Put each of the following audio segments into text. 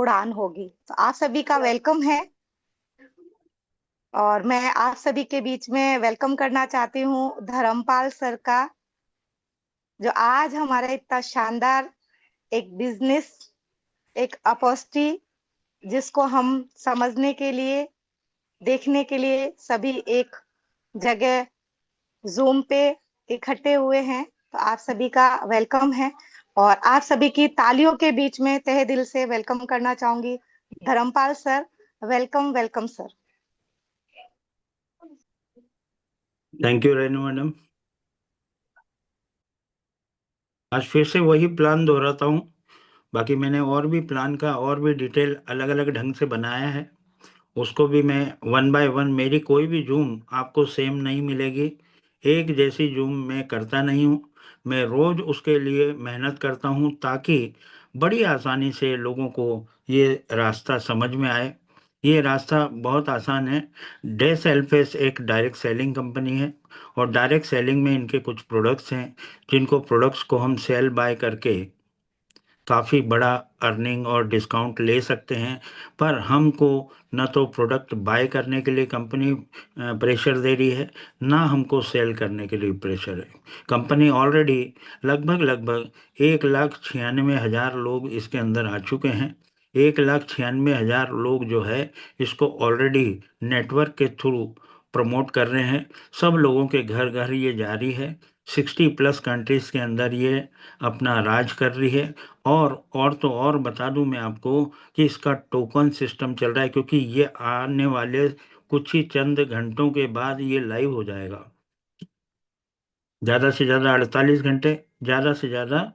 उड़ान होगी। तो आप सभी का वेलकम है। और मैं आप सभी के बीच में वेलकम करना चाहती हूँ धर्मपाल सर का, जो आज हमारा इतना शानदार एक बिजनेस, एक अपॉर्चुनिटी, जिसको हम समझने के लिए, देखने के लिए सभी एक जगह जूम पे इकट्ठे हुए हैं। तो आप सभी का वेलकम है और आप सभी की तालियों के बीच में तहे दिल से वेलकम करना चाहूंगी Dharampal sir. Welcome welcome sir. Thank you Renu madam. आज फिर से वही प्लान दोहराता हूँ। बाकी मैंने और भी प्लान का और भी डिटेल अलग अलग ढंग से बनाया है। उसको भी मैं वन बाय वन, मेरी कोई भी जूम आपको सेम नहीं मिलेगी। एक जैसी जूम मैं करता नहीं हूँ। मैं रोज उसके लिए मेहनत करता हूँ ताकि बड़ी आसानी से लोगों को ये रास्ता समझ में आए। ये रास्ता बहुत आसान है। डेस एल्फेस एक डायरेक्ट सेलिंग कंपनी है और डायरेक्ट सेलिंग में इनके कुछ प्रोडक्ट्स हैं, जिनको प्रोडक्ट्स को हम सेल बाय करके काफ़ी बड़ा अर्निंग और डिस्काउंट ले सकते हैं। पर हमको न तो प्रोडक्ट बाय करने के लिए कंपनी प्रेशर दे रही है, ना हमको सेल करने के लिए प्रेशर है। कंपनी ऑलरेडी लगभग लगभग 1,96,000 लोग इसके अंदर आ चुके हैं। 1,96,000 लोग जो है इसको ऑलरेडी नेटवर्क के थ्रू प्रमोट कर रहे हैं। सब लोगों के घर घर ये जारी है। 60+ कंट्रीज के अंदर ये अपना राज कर रही है। और तो और बता दूं मैं आपको कि इसका टोकन सिस्टम चल रहा है, क्योंकि ये आने वाले कुछ ही चंद घंटों के बाद ये लाइव हो जाएगा। ज़्यादा से ज़्यादा 48 घंटे, ज़्यादा से ज़्यादा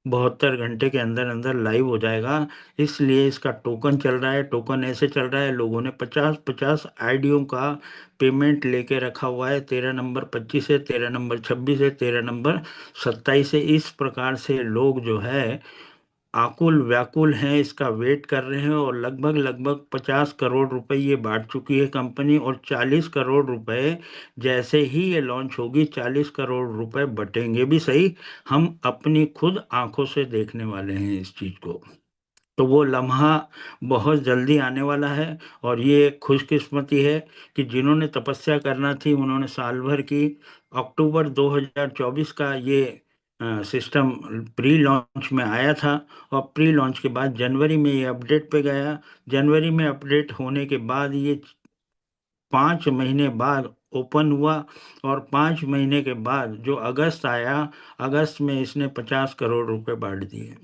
72 घंटे के अंदर अंदर लाइव हो जाएगा। इसलिए इसका टोकन चल रहा है। टोकन ऐसे चल रहा है, लोगों ने 50-50 आईडियों का पेमेंट लेके रखा हुआ है। 13 नंबर 25 है, 13 नंबर 26 है, 13 नंबर 27 है। इस प्रकार से लोग जो है आकुल व्याकुल हैं, इसका वेट कर रहे हैं। और लगभग लगभग 50 करोड़ रुपए ये बांट चुकी है कंपनी। और 40 करोड़ रुपए जैसे ही ये लॉन्च होगी, 40 करोड़ रुपए बटेंगे भी सही। हम अपनी खुद आंखों से देखने वाले हैं इस चीज को। तो वो लम्हा बहुत जल्दी आने वाला है। और ये एक खुशकिस्मती है कि जिन्होंने तपस्या करना थी उन्होंने साल भर की। अक्टूबर 2024 का ये सिस्टम प्री लॉन्च में आया था। और प्री लॉन्च के बाद जनवरी में ये अपडेट पे गया। जनवरी में अपडेट होने के बाद ये 5 महीने बाद ओपन हुआ। और 5 महीने के बाद जो अगस्त आया, अगस्त में इसने 50 करोड़ रुपए बांट दिए।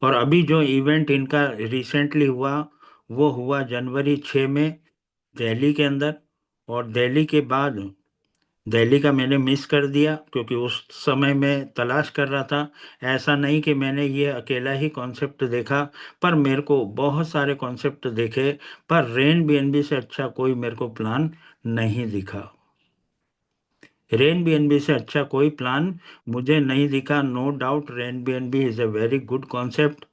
और अभी जो इवेंट इनका रिसेंटली हुआ, वो हुआ जनवरी 6 में दिल्ली के अंदर। और दिल्ली के बाद, दिल्ली का मैंने मिस कर दिया क्योंकि उस समय मैं तलाश कर रहा था। ऐसा नहीं कि मैंने ये अकेला ही कॉन्सेप्ट देखा, पर मेरे को बहुत सारे कॉन्सेप्ट देखे, पर रेन बीएनबी से अच्छा कोई मेरे को प्लान नहीं दिखा। रेन बीएनबी से अच्छा कोई प्लान मुझे नहीं दिखा। No doubt Airbnb is a very good concept.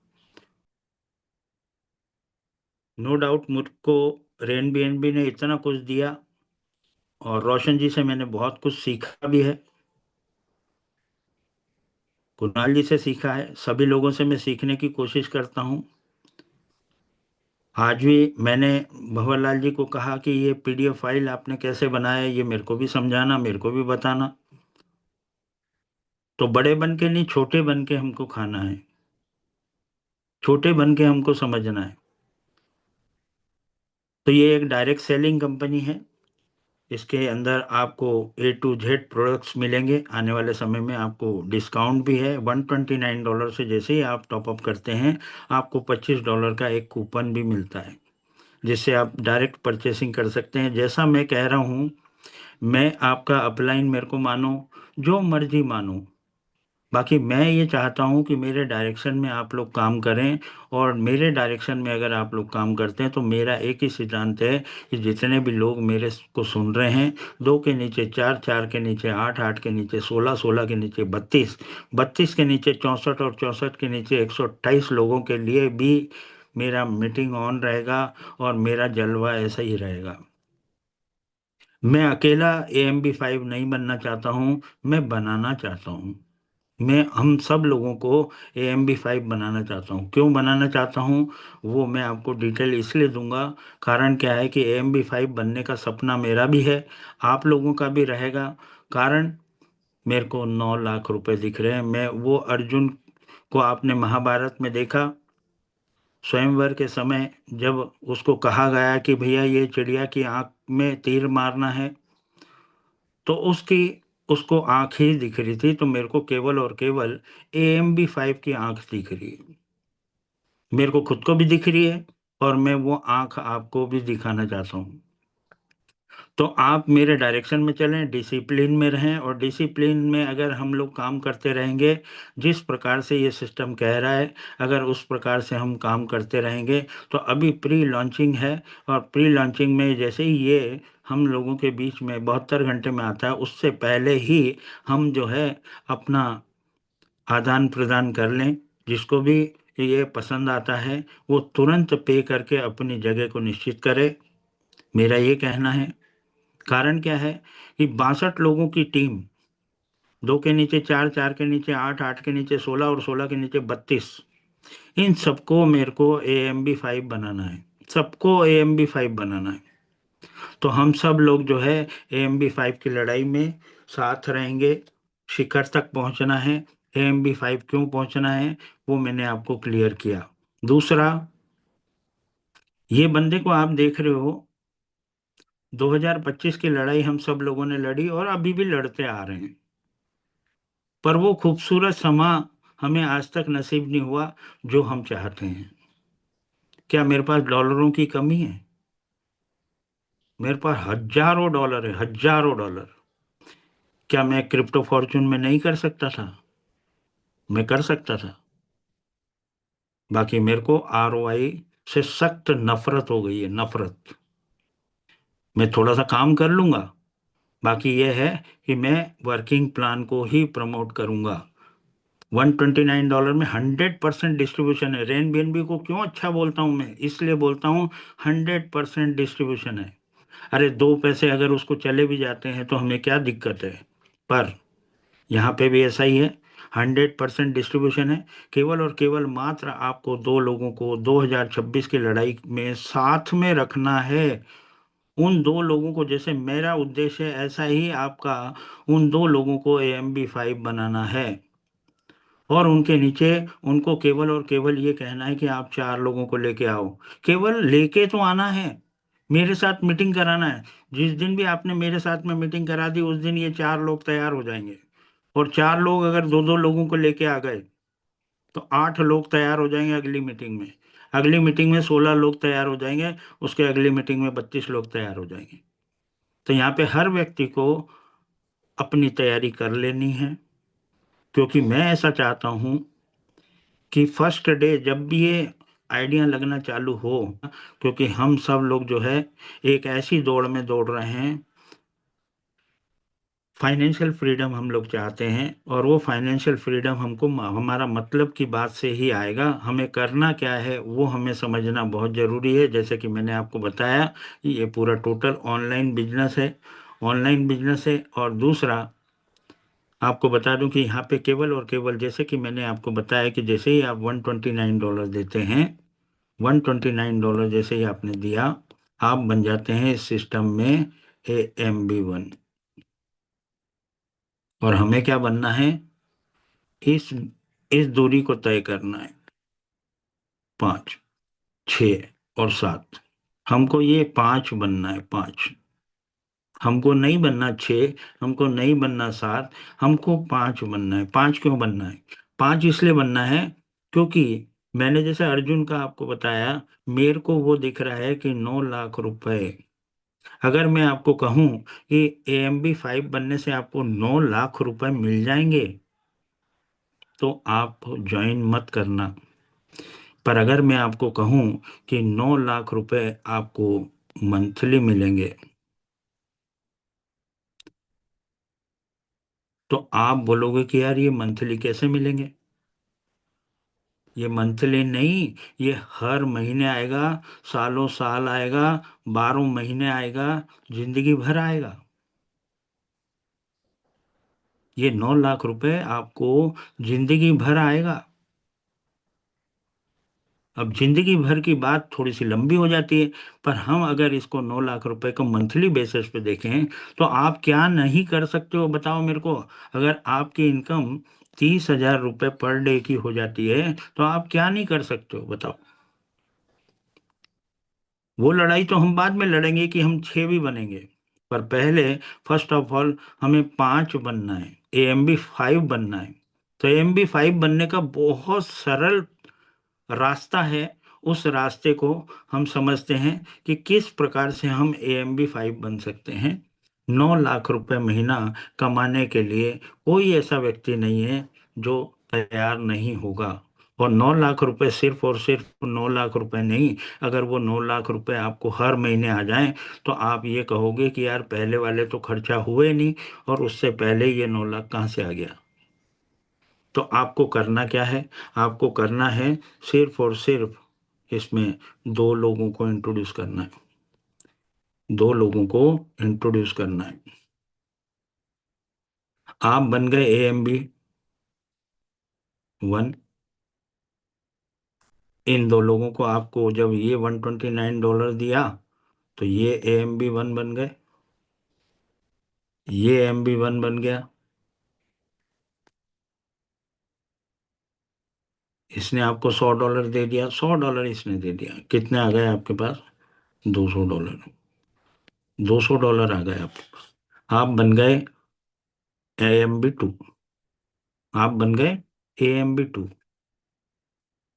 No doubt मुझको रेन बीएनबी ने इतना कुछ दिया। और रोशन जी से मैंने बहुत कुछ सीखा भी है, कुणाल जी से सीखा है, सभी लोगों से मैं सीखने की कोशिश करता हूँ। आज भी मैंने भंवरलाल जी को कहा कि ये पीडीएफ फाइल आपने कैसे बनाया है, ये मेरे को भी समझाना, मेरे को भी बताना। तो बड़े बन के नहीं, छोटे बन के हमको खाना है, छोटे बन के हमको समझना है। तो ये एक डायरेक्ट सेलिंग कंपनी है। इसके अंदर आपको A to Z प्रोडक्ट्स मिलेंगे। आने वाले समय में आपको डिस्काउंट भी है। $129 से जैसे ही आप टॉपअप करते हैं, आपको $25 का एक कूपन भी मिलता है, जिससे आप डायरेक्ट परचेसिंग कर सकते हैं। जैसा मैं कह रहा हूँ, मैं आपका अपलाइन मेरे को मानो, जो मर्जी मानो। बाकी मैं ये चाहता हूँ कि मेरे डायरेक्शन में आप लोग काम करें। और मेरे डायरेक्शन में अगर आप लोग काम करते हैं तो मेरा एक ही सिद्धांत है कि जितने भी लोग मेरे को सुन रहे हैं, 2 के नीचे 4, 4 के नीचे 8, 8 के नीचे 16, 16 के नीचे 32, 32 के नीचे 64 और 64 के नीचे 128 लोगों के लिए भी मेरा मीटिंग ऑन रहेगा। और मेरा जलवा ऐसा ही रहेगा। मैं अकेला AMB5 नहीं बनना चाहता हूँ, मैं बनाना चाहता हूँ। मैं हम सब लोगों को AMB5 बनाना चाहता हूँ। क्यों बनाना चाहता हूँ वो मैं आपको डिटेल इसलिए दूंगा। कारण क्या है कि AMB5 बनने का सपना मेरा भी है, आप लोगों का भी रहेगा। कारण मेरे को 9 लाख रुपए दिख रहे हैं। मैं वो अर्जुन को आपने महाभारत में देखा, स्वयंवर के समय जब उसको कहा गया कि भैया ये चिड़िया की आंख में तीर मारना है, तो उसको आंख ही दिख रही थी, तो मेरे को केवल और केवल AMB5 की आंख दिख रही है। मेरे को खुद को भी दिख रही है और मैं वो आंख आपको भी दिखाना चाहता हूँ। तो आप मेरे डायरेक्शन में चलें, डिसिप्लिन में रहें, और डिसिप्लिन में अगर हम लोग काम करते रहेंगे, जिस प्रकार से ये सिस्टम कह रहा है, अगर उस प्रकार से हम काम करते रहेंगे, तो अभी प्री लॉन्चिंग है, और प्री लॉन्चिंग में जैसे ही ये हम लोगों के बीच में 72 घंटे में आता है, उससे पहले ही हम जो है अपना आदान प्रदान कर लें। जिसको भी ये पसंद आता है वो तुरंत पे करके अपनी जगह को निश्चित करे, मेरा ये कहना है। कारण क्या है कि 62 लोगों की टीम, दो के नीचे चार, चार के नीचे आठ, आठ के नीचे 16 और 16 के नीचे 32, इन सबको मेरे को AMB5 बनाना है, सबको AMB5 बनाना है। तो हम सब लोग जो है AMB5 की लड़ाई में साथ रहेंगे। शिखर तक पहुंचना है। AMB5 क्यों पहुंचना है वो मैंने आपको क्लियर किया। दूसरा, ये बंदे को आप देख रहे हो, 2025 की लड़ाई हम सब लोगों ने लड़ी और अभी भी लड़ते आ रहे हैं, पर वो खूबसूरत समा हमें आज तक नसीब नहीं हुआ जो हम चाहते हैं। क्या मेरे पास डॉलरों की कमी है? मेरे पास हजारों डॉलर है, हजारों डॉलर। क्या मैं क्रिप्टो फॉर्चून में नहीं कर सकता था? मैं कर सकता था। बाकी मेरे को ROI से सख्त नफरत हो गई है, नफरत। मैं थोड़ा सा काम कर लूंगा, बाकी यह है कि मैं वर्किंग प्लान को ही प्रमोट करूंगा। $129 में 100% डिस्ट्रीब्यूशन है। रेन बीएनबी को क्यों अच्छा बोलता हूं मैं? इसलिए बोलता हूं 100% डिस्ट्रीब्यूशन है। अरे 2 पैसे अगर उसको चले भी जाते हैं तो हमें क्या दिक्कत है? पर यहाँ पे भी ऐसा ही है, 100% डिस्ट्रीब्यूशन है। केवल और केवल मात्र आपको दो लोगों को 2026 की लड़ाई में साथ में रखना है। उन दो लोगों को, जैसे मेरा उद्देश्य है ऐसा ही आपका, उन दो लोगों को AMB5 बनाना है। और उनके नीचे उनको केवल और केवल ये कहना है कि आप 4 लोगों को लेके आओ। केवल लेके तो आना है, मेरे साथ मीटिंग कराना है। जिस दिन भी आपने मेरे साथ में मीटिंग करा दी उस दिन ये 4 लोग तैयार हो जाएंगे। और 4 लोग अगर दो दो लोगों को लेके आ गए तो 8 लोग तैयार हो जाएंगे अगली मीटिंग में। अगली मीटिंग में 16 लोग तैयार हो जाएंगे, उसके अगली मीटिंग में 32 लोग तैयार हो जाएंगे। तो यहाँ पे हर व्यक्ति को अपनी तैयारी कर लेनी है, क्योंकि मैं ऐसा चाहता हूँ कि फर्स्ट डे जब भी ये आइडिया लगना चालू हो, क्योंकि हम सब लोग जो है एक ऐसी दौड़ में दौड़ रहे हैं, फाइनेंशियल फ्रीडम हम लोग चाहते हैं। और वो फाइनेंशियल फ्रीडम हमको हमारा मतलब की बात से ही आएगा। हमें करना क्या है वो हमें समझना बहुत ज़रूरी है। जैसे कि मैंने आपको बताया कि ये पूरा टोटल ऑनलाइन बिजनेस है, ऑनलाइन बिजनेस है। और दूसरा आपको बता दूं कि यहाँ पे केवल और केवल, जैसे कि मैंने आपको बताया कि जैसे ही आप $129 देते हैं, $129 जैसे ही आपने दिया, आप बन जाते हैं इस सिस्टम में AMB1। और हमें क्या बनना है? इस इस दूरी को तय करना है, 5, 6 और 7। हमको ये 5 बनना है, 5। हमको नहीं बनना 6, हमको नहीं बनना 7, हमको 5 बनना है। 5 क्यों बनना है? 5 इसलिए बनना है क्योंकि मैंने जैसे अर्जुन का आपको बताया, मेरे को वो दिख रहा है कि 9 लाख रुपए। अगर मैं आपको कहूं कि AMB5 बनने से आपको 9 लाख रुपए मिल जाएंगे, तो आप ज्वाइन मत करना। पर अगर मैं आपको कहूं कि 9 लाख रुपए आपको मंथली मिलेंगे, तो आप बोलोगे कि यार ये मंथली कैसे मिलेंगे? ये मंथली नहीं, ये हर महीने आएगा, सालों साल आएगा, 12 महीने आएगा, जिंदगी भर आएगा। ये 9 लाख रुपए आपको जिंदगी भर आएगा। अब जिंदगी भर की बात थोड़ी सी लंबी हो जाती है, पर हम अगर इसको 9 लाख रुपए को मंथली बेसिस पे देखें तो आप क्या नहीं कर सकते हो बताओ मेरे को। अगर आपकी इनकम 30,000 रुपये पर डे की हो जाती है तो आप क्या नहीं कर सकते हो बताओ। वो लड़ाई तो हम बाद में लड़ेंगे कि हम 6 भी बनेंगे, पर पहले फर्स्ट ऑफ ऑल हमें 5 बनना है, AMB 5 बनना है। तो AMB 5 बनने का बहुत सरल रास्ता है। उस रास्ते को हम समझते हैं कि किस प्रकार से हम AMB 5 बन सकते हैं। 9 लाख रुपए महीना कमाने के लिए कोई ऐसा व्यक्ति नहीं है जो तैयार नहीं होगा। और 9 लाख रुपए सिर्फ और सिर्फ 9 लाख रुपए नहीं, अगर वो 9 लाख रुपए आपको हर महीने आ जाएं तो आप ये कहोगे कि यार पहले वाले तो खर्चा हुए नहीं, और उससे पहले ये 9 लाख कहाँ से आ गया। तो आपको करना क्या है? आपको करना है सिर्फ और सिर्फ इसमें 2 लोगों को इंट्रोड्यूस करना है। 2 लोगों को इंट्रोड्यूस करना है। आप बन गए AMB 1। इन 2 लोगों को आपको जब ये $129 दिया तो ये AMB 1 बन गए, ये AMB 1 बन गया। इसने आपको $100 दे दिया, $100 इसने दे दिया, कितने आ गए आपके पास? $200। $200 आ गए आपके पास। आप बन गए AMB 2। आप बन गए AMB 2।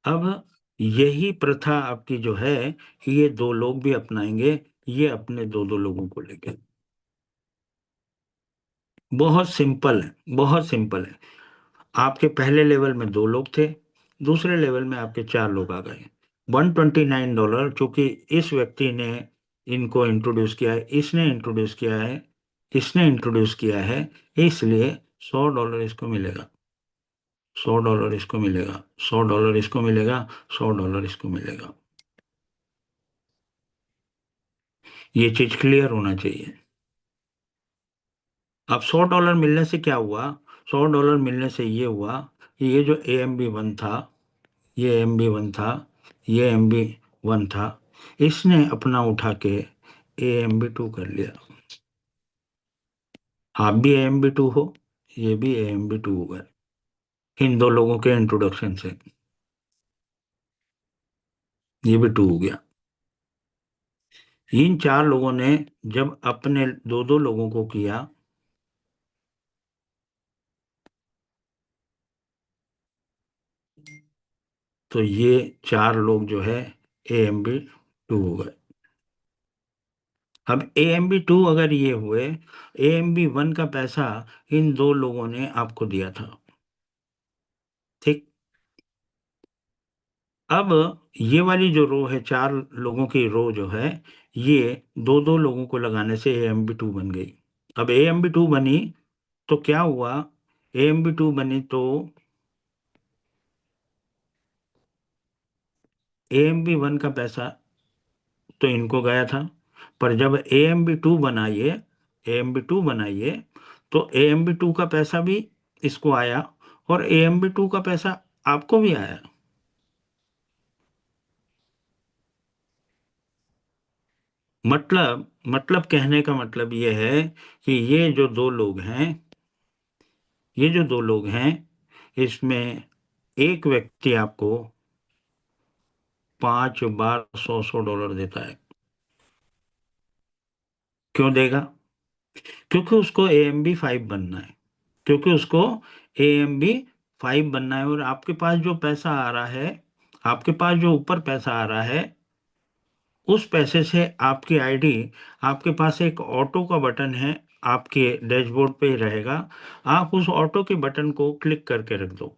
अब यही प्रथा आपकी जो है, ये 2 लोग भी अपनाएंगे, ये अपने 2 2 लोगों को लेकर। बहुत सिंपल है, बहुत सिंपल है। आपके पहले लेवल में 2 लोग थे, दूसरे लेवल में आपके 4 लोग आ गए। $129, चूंकि इस व्यक्ति ने इनको इंट्रोड्यूस किया है, इसने इंट्रोड्यूस किया है, इसने इंट्रोड्यूस किया है, इसलिए $100 इसको मिलेगा, $100 इसको मिलेगा, $100 इसको मिलेगा, $100 इसको मिलेगा। ये चीज क्लियर होना चाहिए। अब $100 मिलने से क्या हुआ? $100 मिलने से ये हुआ कि ये जो AMB 1 था, ये AMB 1 था, ये AMB 1 था, इसने अपना उठा के AMB 2 कर लिया। आप भी AMB 2 हो, ये भी AMB 2 हो गए इन 2 लोगों के इंट्रोडक्शन से। ये भी 2 हो गया। इन 4 लोगों ने जब अपने 2 2 लोगों को किया तो ये 4 लोग जो है AMB 2 हो गए। अब AMB 2 अगर ये हुए, AMB 1 का पैसा इन 2 लोगों ने आपको दिया था, ठीक। अब ये वाली जो रो है, 4 लोगों की रो जो है, ये 2 2 लोगों को लगाने से AMB 2 बन गई। अब AMB 2 बनी तो क्या हुआ? AMB 2 बनी तो AMB 1 का पैसा तो इनको गया था, पर जब AMB 2 बनाइए तो AMB 2 का पैसा भी इसको आया, और AMB 2 का पैसा आपको भी आया। मतलब कहने का मतलब ये है कि ये जो दो लोग हैं, इसमें एक व्यक्ति आपको 5 बार $100 देता है। क्यों देगा? क्योंकि उसको AMB 5 बनना है, क्योंकि उसको AMB 5 बनना है। और आपके पास जो पैसा आ रहा है, आपके पास जो ऊपर पैसा आ रहा है, उस पैसे से आपकी आईडी, आपके पास एक ऑटो का बटन है, आपके डैशबोर्ड पे ही रहेगा। आप उस ऑटो के बटन को क्लिक करके रख दो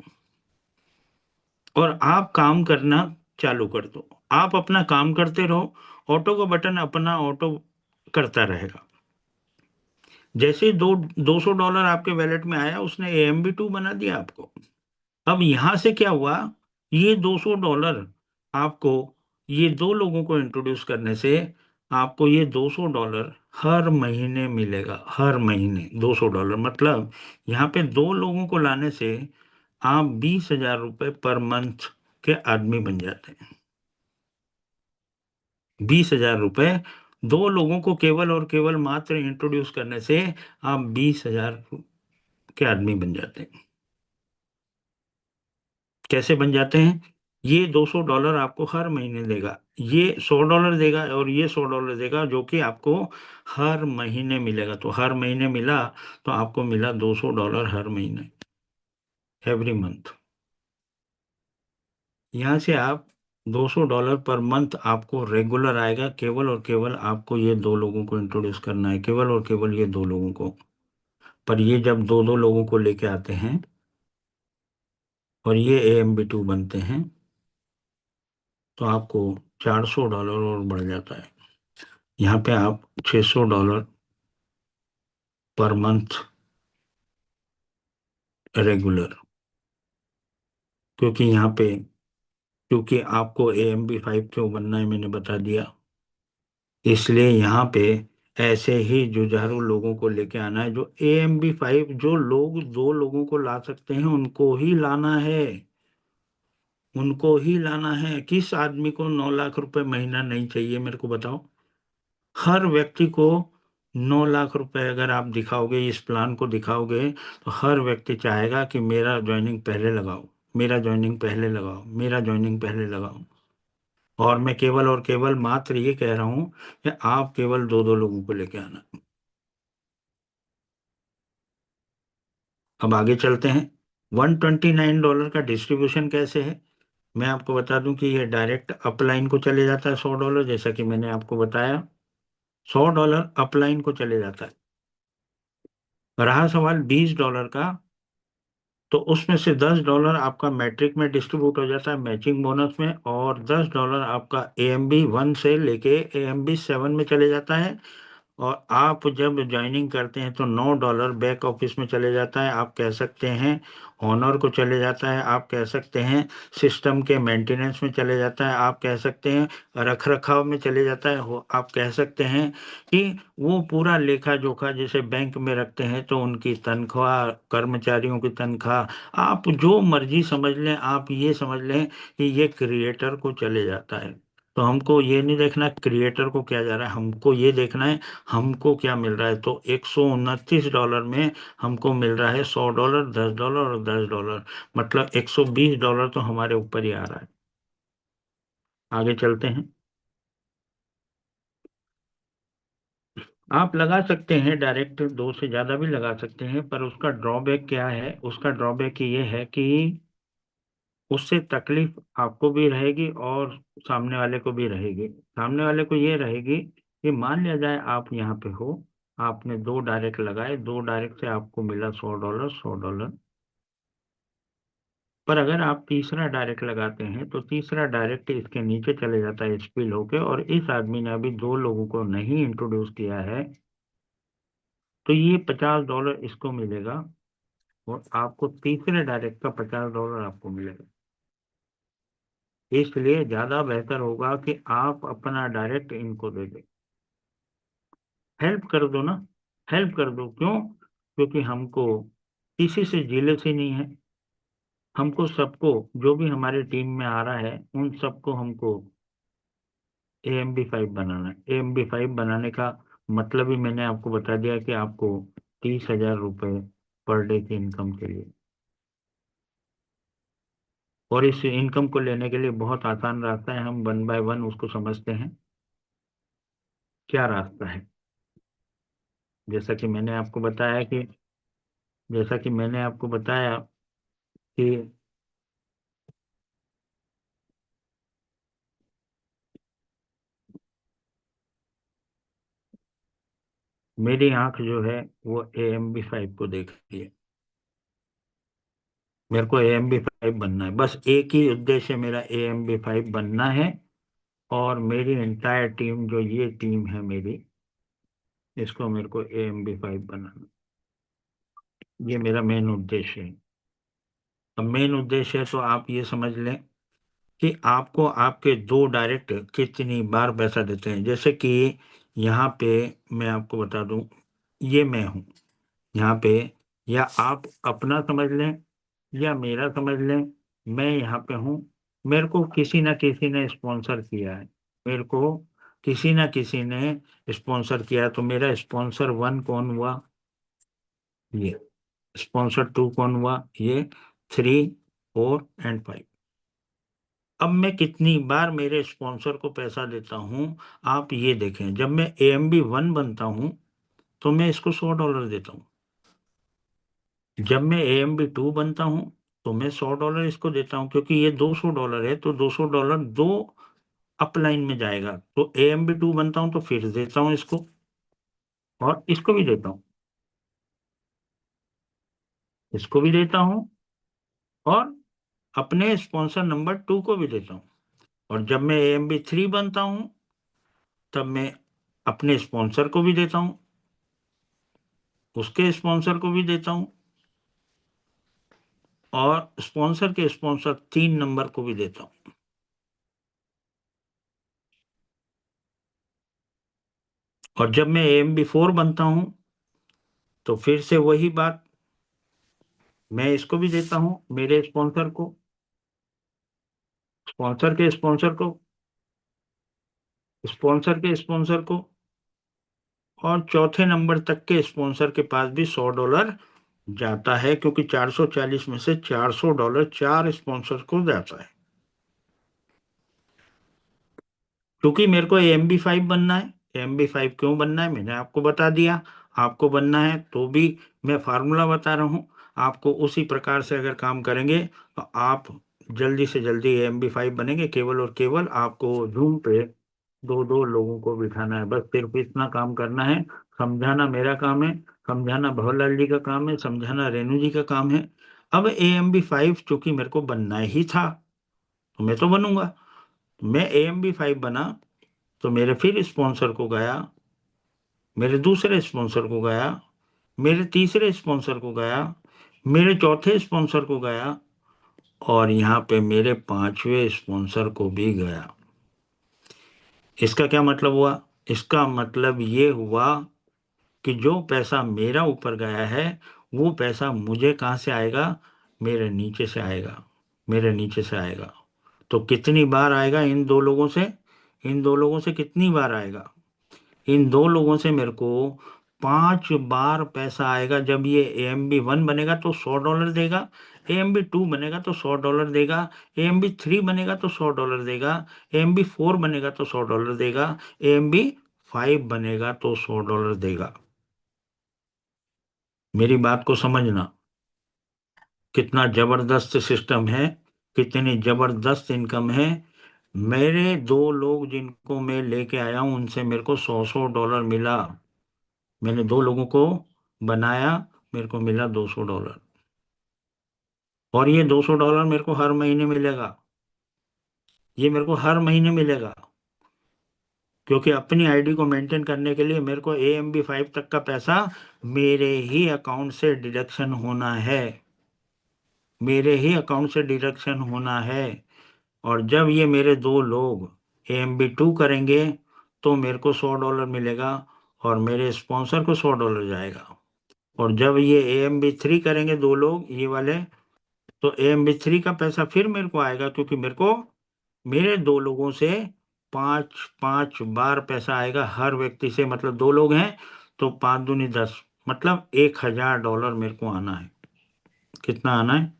और आप काम करना चालू कर दो। आप अपना काम करते रहो, ऑटो का बटन अपना ऑटो करता रहेगा। जैसे ही $200 आपके वैलेट में आया, उसने AMB 2 बना दिया आपको। अब यहां से क्या हुआ? ये $200 आपको, ये 2 लोगों को इंट्रोड्यूस करने से आपको ये $200 हर महीने मिलेगा, हर महीने $200। मतलब यहाँ पे दो लोगों को लाने से आप 20,000 रुपये पर मंथ के आदमी बन जाते हैं। 20,000 रुपये दो लोगों को केवल और केवल मात्र इंट्रोड्यूस करने से आप 20,000 के आदमी बन जाते हैं। कैसे बन जाते हैं? ये $200 आपको हर महीने देगा, ये $100 देगा और ये $100 देगा, जो कि आपको हर महीने मिलेगा। तो हर महीने मिला तो आपको मिला $200 हर महीने, एवरी मंथ। यहाँ से आप $200 पर मंथ आपको रेगुलर आएगा। केवल और केवल आपको ये दो लोगों को इंट्रोड्यूस करना है, केवल और केवल ये दो लोगों को। पर ये जब दो दो लोगों को लेके आते हैं और ये AMB2 बनते हैं तो आपको $400 और बढ़ जाता है। यहाँ पे आप $600 पर मंथ रेगुलर। क्योंकि यहाँ पे, क्योंकि आपको AMB5 क्यों बनना है मैंने बता दिया, इसलिए यहाँ पे ऐसे ही जुझारू लोगों को लेके आना है। जो AMB5 जो लोग दो लोगों को ला सकते हैं उनको ही लाना है, उनको ही लाना है। किस आदमी को 9 लाख रुपए महीना नहीं चाहिए मेरे को बताओ? हर व्यक्ति को 9 लाख रुपए अगर आप दिखाओगे, इस प्लान को दिखाओगे, तो हर व्यक्ति चाहेगा कि मेरा ज्वाइनिंग पहले लगाओ, मेरा ज्वाइनिंग पहले लगाओ, मेरा ज्वाइनिंग पहले लगाओ। और मैं केवल और केवल मात्र ये कह रहा हूं कि आप केवल दो दो लोगों को लेके आना। अब आगे चलते हैं। $129 का डिस्ट्रीब्यूशन कैसे है? मैं आपको बता दूं कि ये डायरेक्ट अपलाइन को चले जाता है $100, जैसा कि मैंने आपको बताया। $100 अपलाइन को चले जाता है। रहा सवाल $20 का, तो उसमें से $10 आपका मैट्रिक में डिस्ट्रीब्यूट हो जाता है, मैचिंग बोनस में, और $10 आपका AMB1 से लेके AMB7 में चले जाता है। और आप जब ज्वाइनिंग करते हैं तो $9 बैक ऑफिस में चले जाता है, आप कह सकते हैं ऑनर को चले जाता है, आप कह सकते हैं सिस्टम के मेंटेनेंस में चले जाता है, आप कह सकते हैं रख रखाव में चले जाता है, आप कह सकते हैं कि वो पूरा लेखा जोखा जैसे बैंक में रखते हैं तो उनकी तनख्वाह, कर्मचारियों की तनख्वाह, आप जो मर्जी समझ लें, आप ये समझ लें कि ये क्रिएटर को चले जाता है। तो हमको ये नहीं देखना क्रिएटर को क्या जा रहा है, हमको ये देखना है हमको क्या मिल रहा है। तो $129 में हमको मिल रहा है $100, $10 और $10, मतलब $120 तो हमारे ऊपर ही आ रहा है। आगे चलते हैं। आप लगा सकते हैं डायरेक्ट, दो से ज्यादा भी लगा सकते हैं, पर उसका ड्रॉबैक क्या है? उसका ड्रॉबैक ये है कि उससे तकलीफ आपको भी रहेगी और सामने वाले को भी रहेगी। सामने वाले को ये रहेगी कि मान लिया जाए आप यहाँ पे हो, आपने दो डायरेक्ट लगाए, दो डायरेक्ट से आपको मिला $100, $100। पर अगर आप तीसरा डायरेक्ट लगाते हैं तो तीसरा डायरेक्ट इसके नीचे चले जाता है स्पिल होके, और इस आदमी ने अभी दो लोगों को नहीं इंट्रोड्यूस किया है, तो ये $50 इसको मिलेगा और आपको तीसरे डायरेक्ट का $50 आपको मिलेगा। इसलिए ज्यादा बेहतर होगा कि आप अपना डायरेक्ट इनको दे दें। हेल्प कर दो ना, हेल्प कर दो। क्यों? क्योंकि हमको किसी से जेलसी नहीं है। हमको सबको, जो भी हमारे टीम में आ रहा है उन सबको हमको AMB5 बनाना है। AMB5 बनाने का मतलब ही मैंने आपको बता दिया कि आपको 30,000 रुपये पर डे की इनकम के लिए। और इस इनकम को लेने के लिए बहुत आसान रास्ता है, हम वन बाय वन उसको समझते हैं। क्या रास्ता है? जैसा कि मैंने आपको बताया कि जैसा कि मैंने आपको बताया कि मेरी आंख जो है वो AMB5 को देख रही है। मेरे को AMB5 बनना है, बस एक ही उद्देश्य है मेरा, AMB5 बनना है। और मेरी एंटायर टीम, जो ये टीम है मेरी, इसको मेरे को AMB5 बनाना, ये मेरा मेन उद्देश्य है। अब मेन उद्देश्य है तो आप ये समझ लें कि आपको आपके दो डायरेक्ट कितनी बार पैसा देते हैं। जैसे कि यहाँ पे मैं आपको बता दूं, ये मैं हूँ यहाँ पे, या आप अपना समझ लें या मेरा समझ लें, मैं यहाँ पे हूँ। मेरे को किसी ना किसी ने स्पॉन्सर किया है, मेरे को किसी ना किसी ने स्पॉन्सर किया है। तो मेरा स्पॉन्सर वन कौन हुआ? ये। स्पॉन्सर टू कौन हुआ? ये। Three, four and five. अब मैं कितनी बार मेरे स्पॉन्सर को पैसा देता हूं, आप ये देखें। जब मैं AMB1 बनता हूं तो मैं इसको $100 देता हूं। जब मैं AMB2 बनता हूं तो मैं $100 इसको देता हूं, क्योंकि ये $200 है, तो $200 दो अपलाइन में जाएगा। तो AMB2 बनता हूं तो फिर देता हूं इसको, और इसको भी देता हूं, इसको भी देता हूं, और अपने स्पॉन्सर नंबर 2 को भी देता हूं। और जब मैं AMB3 बनता हूं तब मैं अपने स्पॉन्सर को भी देता हूं, उसके स्पॉन्सर को भी देता हूं, और स्पॉन्सर के स्पॉन्सर 3 नंबर को भी देता हूं। और जब मैं AMB4 बनता हूं तो फिर से वही बात, मैं इसको भी देता हूं, मेरे स्पॉन्सर को, स्पॉन्सर के स्पॉन्सर को, स्पॉन्सर के स्पॉन्सर को, और चौथे नंबर तक के स्पॉन्सर के पास भी $100 जाता है, क्योंकि 440 में से $400 चार स्पॉन्सर को जाता है। क्योंकि मेरे को AMB5 बनना है। AMB5 क्यों बनना है मैंने आपको बता दिया। आपको बनना है तो भी मैं फार्मूला बता रहा हूँ। आपको उसी प्रकार से अगर काम करेंगे तो आप जल्दी से जल्दी AMB5 बनेंगे। केवल और केवल आपको जूम पे दो दो लोगों को बिठाना है, बस सिर्फ इतना काम करना है। समझाना मेरा काम है, समझाना भवरलाल जी का काम है, समझाना रेणु जी का काम है। अब AMB5 चूंकि मेरे को बनना ही था तो मैं तो बनूंगा। मैं AMB5 बना तो मेरे फिर स्पॉन्सर को गया, मेरे दूसरे स्पॉन्सर को गया, मेरे तीसरे स्पॉन्सर को गया, मेरे चौथे स्पॉन्सर को गया, और यहाँ पे मेरे पांचवें स्पॉन्सर को भी गया। इसका क्या मतलब हुआ? इसका मतलब ये हुआ कि जो पैसा मेरा ऊपर गया है वो पैसा मुझे कहाँ से आएगा? मेरे नीचे से आएगा, मेरे नीचे से आएगा। तो कितनी बार आएगा इन दो लोगों से? इन दो लोगों से कितनी बार आएगा? इन दो लोगों से मेरे को 5 बार पैसा आएगा। जब ये AMB1 बनेगा तो $100 देगा, AMB2 बनेगा तो $100 देगा, AMB3 बनेगा तो $100 देगा, AMB4 बनेगा तो $100 देगा, AMB5 बनेगा तो $100 देगा। मेरी बात को समझना, कितना जबरदस्त सिस्टम है, कितनी जबरदस्त इनकम है। मेरे दो लोग जिनको मैं लेके आया हूं उनसे मेरे को $100 मिला। मैंने दो लोगों को बनाया, मेरे को मिला $200। और ये $200 मेरे को हर महीने मिलेगा, ये मेरे को हर महीने मिलेगा। क्योंकि अपनी आईडी को मेंटेन करने के लिए मेरे को AMB5 तक का पैसा मेरे ही अकाउंट से डिडक्शन होना है, मेरे ही अकाउंट से डिडक्शन होना है। और जब ये मेरे दो लोग AMB2 करेंगे तो मेरे को $100 मिलेगा, और मेरे स्पॉन्सर को $100 जाएगा। और जब ये AMB3 करेंगे दो लोग ये वाले, तो AMB3 का पैसा फिर मेरे को आएगा, क्योंकि मेरे को मेरे दो लोगों से 5 5 बार पैसा आएगा हर व्यक्ति से। मतलब दो लोग हैं तो 5 दूनी 10, मतलब $1000 मेरे को आना है। कितना आना है?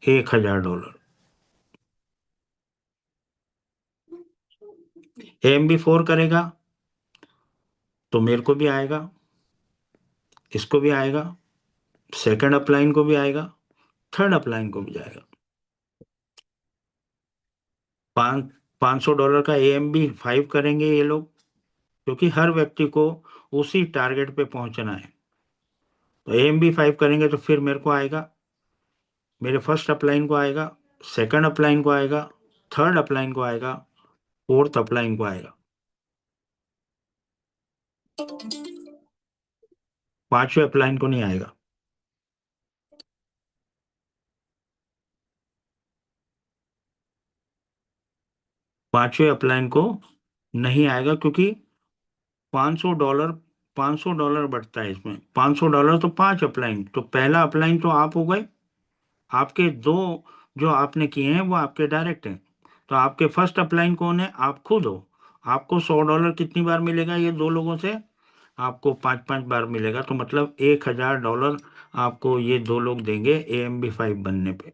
$1000। AMB4 करेगा तो मेरे को भी आएगा, इसको भी आएगा, सेकंड अपलाइन को भी आएगा, थर्ड अपलाइन को भी जाएगा। 500 डॉलर का AMB5 करेंगे ये लोग, क्योंकि हर व्यक्ति को उसी टारगेट पे पहुंचना है। तो AMB5 करेंगे तो फिर मेरे को आएगा, मेरे फर्स्ट अपलाइन को आएगा, सेकंड अपलाइन को आएगा, थर्ड अपलाइन को आएगा, फोर्थ अपलाइन को आएगा, पांचवें अपलाइन को नहीं आएगा। पांचवें अपलाइन को नहीं आएगा, क्योंकि $500, $500 बढ़ता है इसमें। $500 तो 5 अपलाइन, तो पहला अपलाइन तो आप हो गए। आपके दो जो आपने किए हैं वो आपके डायरेक्ट हैं। तो आपके फर्स्ट अपलाइन कौन है? आप खुद हो। आपको $100 कितनी बार मिलेगा ये दो लोगों से? आपको 5-5 बार मिलेगा, तो मतलब $1000 आपको ये दो लोग देंगे AMB5 बनने पे।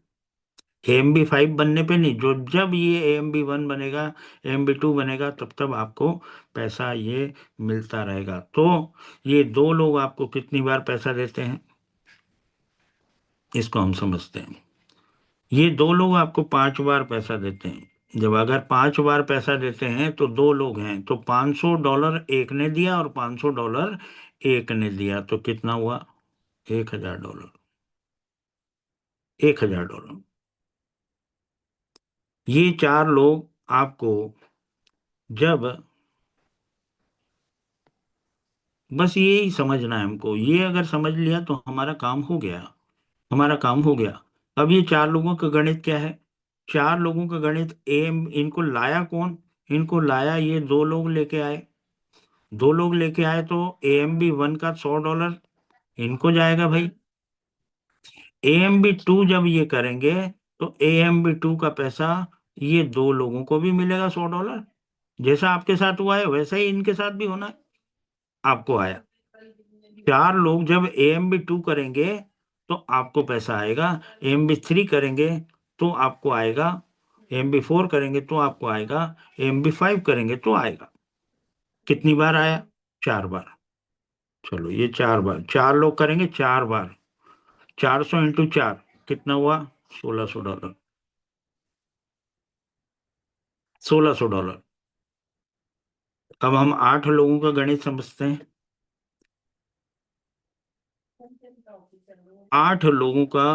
AMB5 बनने पे नहीं, जो जब ये AMB1 बनेगा, AMB2 बनेगा, तब तब आपको पैसा ये मिलता रहेगा। तो ये दो लोग आपको कितनी बार पैसा देते हैं, इसको हम समझते हैं। ये दो लोग आपको 5 बार पैसा देते हैं। जब अगर 5 बार पैसा देते हैं तो दो लोग हैं, तो $500 एक ने दिया और $500 एक ने दिया, तो कितना हुआ? $1000। $1000। ये चार लोग आपको जब, बस यही समझना है हमको, ये अगर समझ लिया तो हमारा काम हो गया। हमारा काम हो गया। अब ये चार लोगों का गणित क्या है? चार लोगों का गणित, एम इनको लाया कौन? इनको लाया ये दो लोग लेके आए। दो लोग लेके आए तो AMB1 का $100 इनको जाएगा भाई। AMB2 जब ये करेंगे तो AMB2 का पैसा ये दो लोगों को भी मिलेगा $100। जैसा आपके साथ हुआ है वैसा ही इनके साथ भी होना है। आपको आया। चार लोग जब AMB2 करेंगे तो आपको पैसा आएगा। AMB3 करेंगे तो आपको आएगा। AMB4 करेंगे तो आपको आएगा। AMB5 करेंगे तो आएगा। कितनी बार आया? 4 बार। चलो ये 4 बार, चार लोग करेंगे 4 बार। 400 × 4 कितना हुआ? $1600। $1600। अब हम 8 लोगों का गणित समझते हैं। 8 लोगों का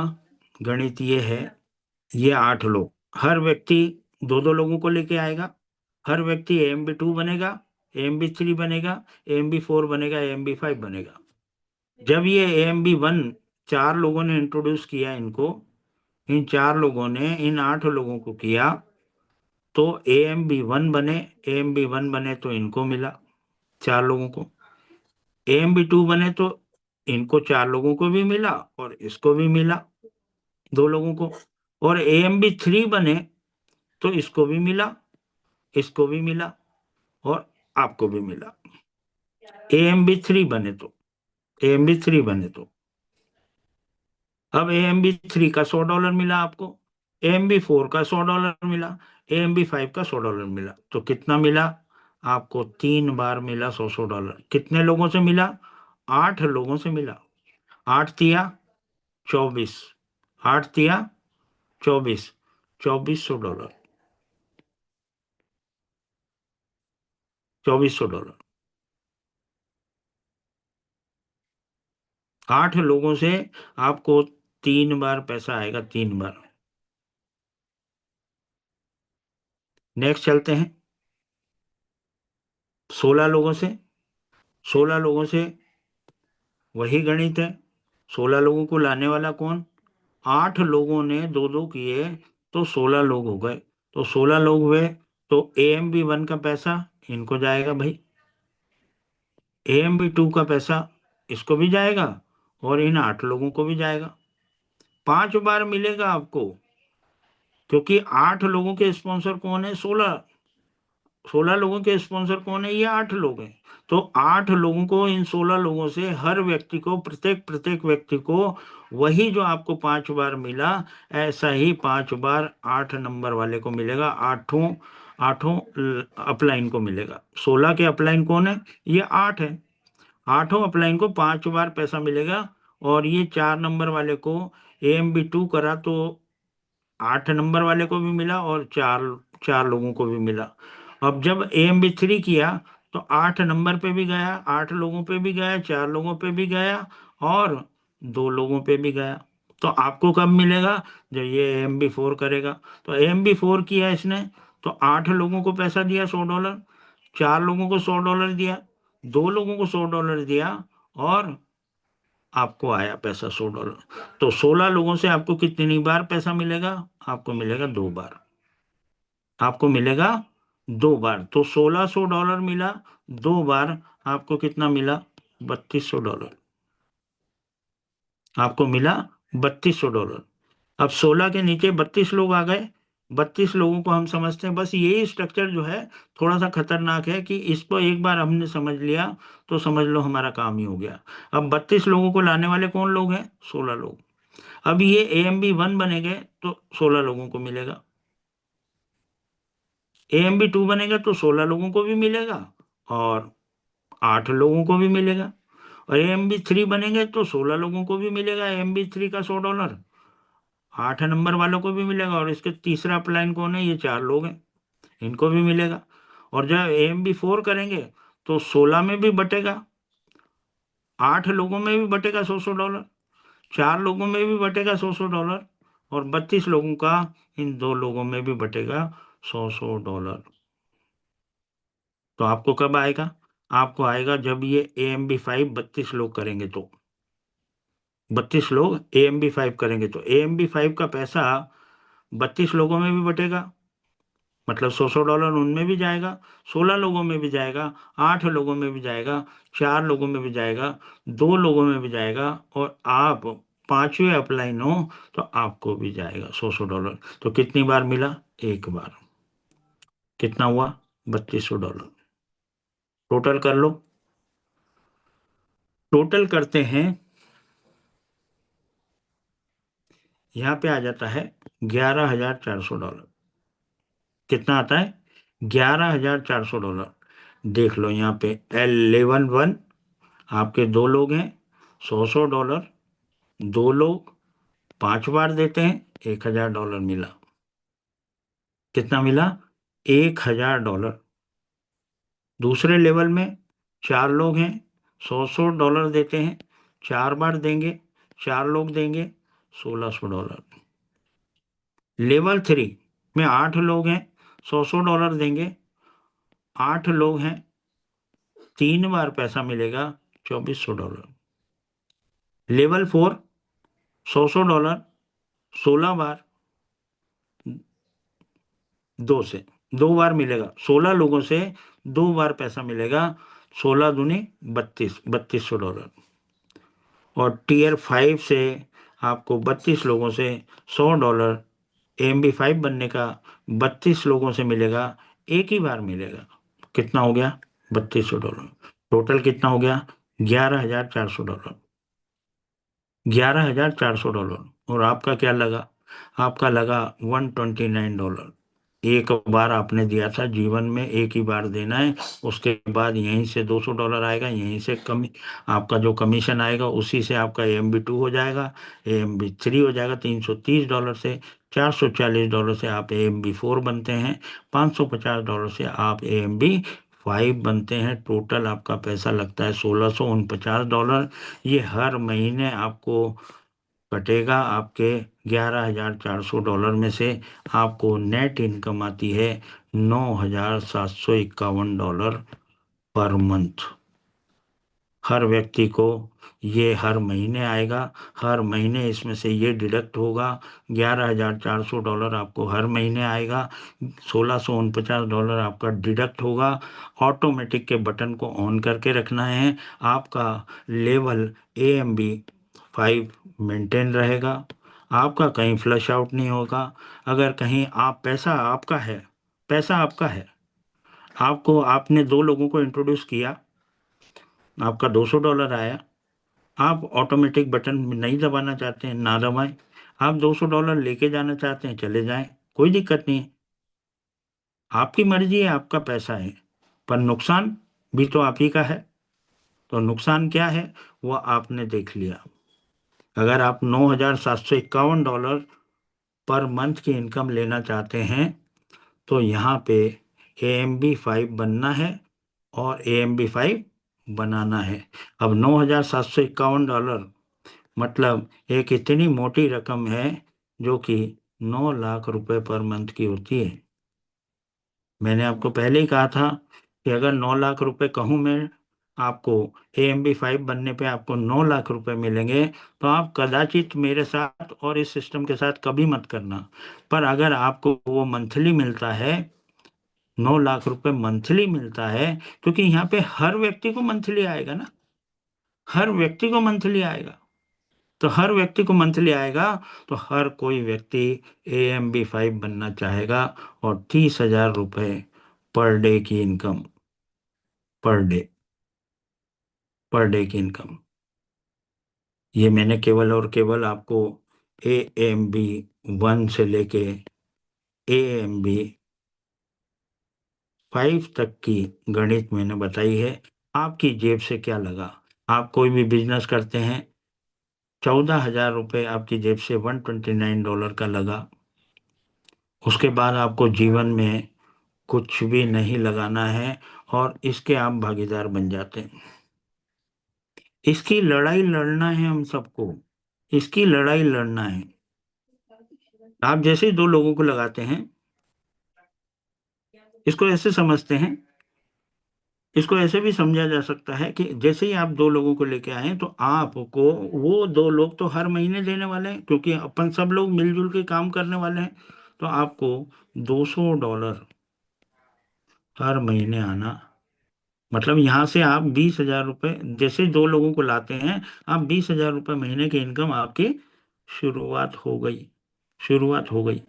गणित ये है। ये 8 लोग, हर व्यक्ति दो दो लोगों को लेके आएगा। हर व्यक्ति AMB2 बनेगा, AMB3 बनेगा, AMB4 बनेगा, AMB5 बनेगा। जब ये AMB1 चार लोगों ने इंट्रोड्यूस किया इनको, इन चार लोगों ने इन 8 लोगों को किया, तो AMB1 बने। AMB1 बने तो इनको मिला, चार लोगों को। AMB2 बने तो इनको चार लोगों को भी मिला और इसको भी मिला, दो लोगों को। और AMB3 बने तो इसको भी मिला, इसको भी मिला और आपको भी मिला। AMB3 बने तो, AMB3 बने तो अब AMB3 का $100 मिला आपको। AMB4 का $100 मिला। AMB5 का $100 मिला, तो कितना मिला? आपको 3 बार मिला $100। कितने लोगों से मिला? 8 लोगों से मिला। 8 तिया 24। 8 तिया 24। $2400। $2400। 8 लोगों से आपको 3 बार पैसा आएगा, 3 बार। नेक्स्ट चलते हैं। 16 लोगों से। 16 लोगों से वही गणित है। 16 लोगों को लाने वाला कौन? 8 लोगों ने दो दो किए तो 16 लोग हो गए। तो 16 लोग हुए, तो AMB1 का पैसा इनको जाएगा भाई। AMB2 का पैसा इसको भी जाएगा और इन 8 लोगों को भी जाएगा। 5 बार मिलेगा आपको, क्योंकि 8 लोगों के स्पॉन्सर कौन है? 16 लोगों के स्पॉन्सर कौन है? ये 8 लोग हैं। तो 8 लोगों को, इन 16 लोगों से हर व्यक्ति को, प्रत्येक प्रत्येक व्यक्ति को वही जो आपको 5 बार मिला, ऐसा ही 5 बार 8 नंबर वाले को मिलेगा। आठों आठों अपलाइन को मिलेगा। 16 के अपलाइन कौन है? ये 8 है। आठों अपलाइन को 5 बार पैसा मिलेगा। और ये 4 नंबर वाले को AMB2 करा तो 8 नंबर वाले को भी मिला और चार चार लोगों को भी मिला। अब जब AMB3 किया तो 8 नंबर पे भी गया, 8 लोगों पे भी गया, 4 लोगों पे भी गया और 2 लोगों पे भी गया। तो आपको कब मिलेगा? जब ये AMB4 करेगा। तो AMB4 किया इसने, तो 8 लोगों को पैसा दिया $100। 4 लोगों को $100 दिया, 2 लोगों को $100 दिया और आपको आया पैसा $100। तो 16 लोगों से आपको कितनी बार पैसा मिलेगा? आपको मिलेगा 2 बार। आपको मिलेगा 2 बार तो $1600 मिला। 2 बार आपको कितना मिला? $3200 आपको मिला। $3200। अब 16 के नीचे 32 लोग आ गए। 32 लोगों को हम समझते हैं, बस यही स्ट्रक्चर जो है थोड़ा सा खतरनाक है कि इसको एक बार हमने समझ लिया तो समझ लो हमारा काम ही हो गया। अब 32 लोगों को लाने वाले कौन लोग हैं? 16 लोग। अब ये AMB1 बनेंगे तो 16 लोगों को मिलेगा। AMB2 बनेगा तो 16 लोगों को भी मिलेगा और 8 लोगों को भी मिलेगा। और AMB3 बनेंगे तो 16 लोगों को भी मिलेगा AMB3 का $100। 8 नंबर वालों को भी मिलेगा और इसके तीसरा अपलाइन कौन है? ये 4 लोग हैं, इनको भी मिलेगा। और जब AMB4 करेंगे तो 16 में भी बटेगा, 8 लोगों में भी बटेगा $100, 4 लोगों में भी बटेगा $100 और 32 लोगों का इन 2 लोगों में भी बटेगा $100। तो आपको कब आएगा? आपको आएगा जब ये AMB5 32 लोग करेंगे तो। 32 लोग AMB5 करेंगे तो AMB5 का पैसा 32 लोगों में भी बटेगा, मतलब $100 उनमें भी जाएगा, 16 लोगों में भी जाएगा, 8 लोगों में भी जाएगा, 4 लोगों में भी जाएगा, 2 लोगों में भी जाएगा और आप पांचवे अपलाइन हो तो आपको भी जाएगा $100। तो कितनी बार मिला? एक बार। कितना हुआ? $3200। टोटल कर लो। टोटल करते हैं, यहाँ पे आ जाता है $11,400। कितना आता है? $11,400। देख लो यहाँ पे L11 आपके 2 लोग हैं, $100। 2 लोग 5 बार देते हैं, $1,000 मिला। कितना मिला? $1,000। दूसरे लेवल में 4 लोग हैं, $100 देते हैं, 4 बार देंगे, 4 लोग देंगे, $1,600। लेवल 3 में 8 लोग हैं, $100 देंगे, 8 लोग हैं, 3 बार पैसा मिलेगा, $2,400। लेवल 4 $100, 16 बार, 2 बार मिलेगा, 16 लोगों से 2 बार पैसा मिलेगा, 16 दूनी 32, $3,200। और Tier 5 से आपको 32 लोगों से $100 AMB5 बनने का 32 लोगों से मिलेगा, एक ही बार मिलेगा। कितना हो गया? $3,200। टोटल कितना हो गया? $11,400। $11,400। और आपका क्या लगा? आपका लगा $129। एक बार आपने दिया था, जीवन में एक ही बार देना है। उसके बाद यहीं से $200 आएगा, यहीं से कमी आपका जो कमीशन आएगा उसी से आपका AMB2 हो जाएगा, AMB3 हो जाएगा। $330 से, $440 से आप AMB4 बनते हैं, $550 से आप AMB5 बनते हैं। टोटल आपका पैसा लगता है $1,649। ये हर महीने आपको कटेगा। आपके $11,400 में से आपको नेट इनकम आती है $9,751 पर मंथ। हर व्यक्ति को ये हर महीने आएगा, हर महीने इसमें से ये डिडक्ट होगा। $11,400 आपको हर महीने आएगा, $1,649 आपका डिडक्ट होगा। ऑटोमेटिक के बटन को ऑन करके रखना है। आपका लेवल AMB5 मेंटेन रहेगा, आपका कहीं फ्लश आउट नहीं होगा। अगर कहीं आप पैसा आपका है, आपको आपने 2 लोगों को इंट्रोड्यूस किया, आपका $200 आया, आप ऑटोमेटिक बटन नहीं दबाना चाहते हैं, ना दबाएं। आप $200 लेके जाना चाहते हैं, चले जाएं, कोई दिक्कत नहीं है। आपकी मर्जी है, आपका पैसा है। पर नुकसान भी तो आप ही का है। तो नुकसान क्या है वो आपने देख लिया। अगर आप $9,751 पर मंथ की इनकम लेना चाहते हैं तो यहाँ पे AMB5 बनना है और AMB5 बनाना है। अब $9,751 मतलब एक इतनी मोटी रकम है जो कि 9 लाख रुपए पर मंथ की होती है। मैंने आपको पहले ही कहा था कि अगर 9 लाख रुपए कहूँ मैं आपको, AMB5 बनने पे आपको 9 लाख रुपए मिलेंगे तो आप कदाचित मेरे साथ और इस सिस्टम के साथ कभी मत करना। पर अगर आपको वो मंथली मिलता है 9 लाख रुपए मंथली मिलता है, क्योंकि यहाँ पे हर व्यक्ति को मंथली आएगा ना, हर व्यक्ति को मंथली आएगा। तो हर व्यक्ति को मंथली आएगा, तो हर कोई व्यक्ति AMB5 बनना चाहेगा। और 30,000 रुपये पर डे की income, per day, per day की इनकम। ये मैंने केवल और केवल आपको AMB1 से लेके AMB5 तक की गणित मैंने बताई है। आपकी जेब से क्या लगा? आप कोई भी बिजनेस करते हैं, 14,000 रुपये आपकी जेब से $129 का लगा, उसके बाद आपको जीवन में कुछ भी नहीं लगाना है, और इसके आप भागीदार बन जाते हैं। इसकी लड़ाई लड़ना है हम सबको, इसकी लड़ाई लड़ना है। आप जैसे ही दो लोगों को लगाते हैं, इसको ऐसे समझते हैं, इसको ऐसे भी समझा जा सकता है कि जैसे ही आप दो लोगों को लेके आए, तो आपको वो दो लोग तो हर महीने देने वाले हैं, क्योंकि अपन सब लोग मिलजुल के काम करने वाले हैं। तो आपको $200 हर महीने आना, मतलब यहाँ से आप 20,000 रुपये, जैसे दो लोगों को लाते हैं, आप 20,000 रुपये महीने की इनकम आपकी शुरुआत हो गई, शुरुआत हो गई।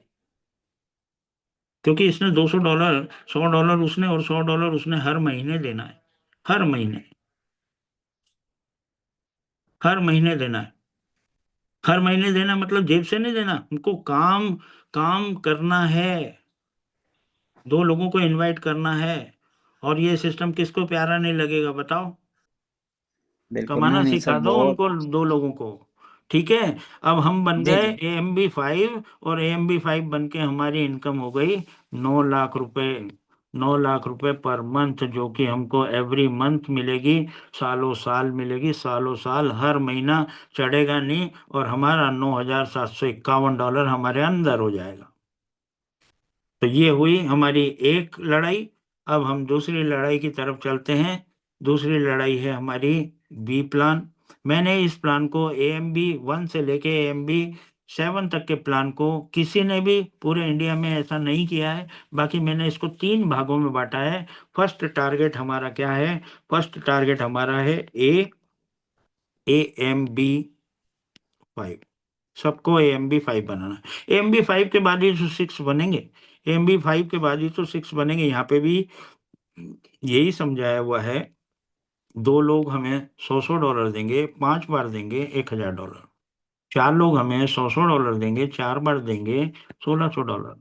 क्योंकि इसने $200, $100 उसने और $100 उसने हर महीने देना है, हर महीने, हर महीने देना है। हर महीने देना मतलब जेब से नहीं देना, हमको काम, काम करना है, दो लोगों को इनवाइट करना है। और ये सिस्टम किसको प्यारा नहीं लगेगा बताओ? बिल्कुल। कमाना नहीं नहीं सर, सिखा दो बहुत। उनको, दो लोगों को। ठीक है, अब हम बन जी गए जी। AMB5, और AMB5 बन के हमारी इनकम हो गई 9 लाख रुपए, 9 लाख रुपए पर मंथ, जो कि हमको एवरी मंथ मिलेगी, सालों साल मिलेगी, सालों साल, हर महीना चढ़ेगा नहीं, और हमारा $9,751 हमारे अंदर हो जाएगा। तो ये हुई हमारी एक लड़ाई। अब हम दूसरी लड़ाई की तरफ चलते हैं। दूसरी लड़ाई है हमारी बी प्लान। मैंने इस प्लान को AMB1 से लेके AMB7 तक के प्लान को किसी ने भी पूरे इंडिया में ऐसा नहीं किया है। बाकी मैंने इसको 3 भागों में बांटा है। फर्स्ट टारगेट हमारा क्या है? फर्स्ट टारगेट हमारा है AMB5। सबको AMB5 बनाना है। AMB5 के बाद ही तो 6 बनेंगे, AMB5 के बाद ही तो 6 बनेंगे। यहाँ पे भी यही समझाया हुआ है। दो लोग हमें $100 देंगे, 5 बार देंगे $1,000। चार लोग हमें $100 देंगे, 4 बार देंगे $1,600।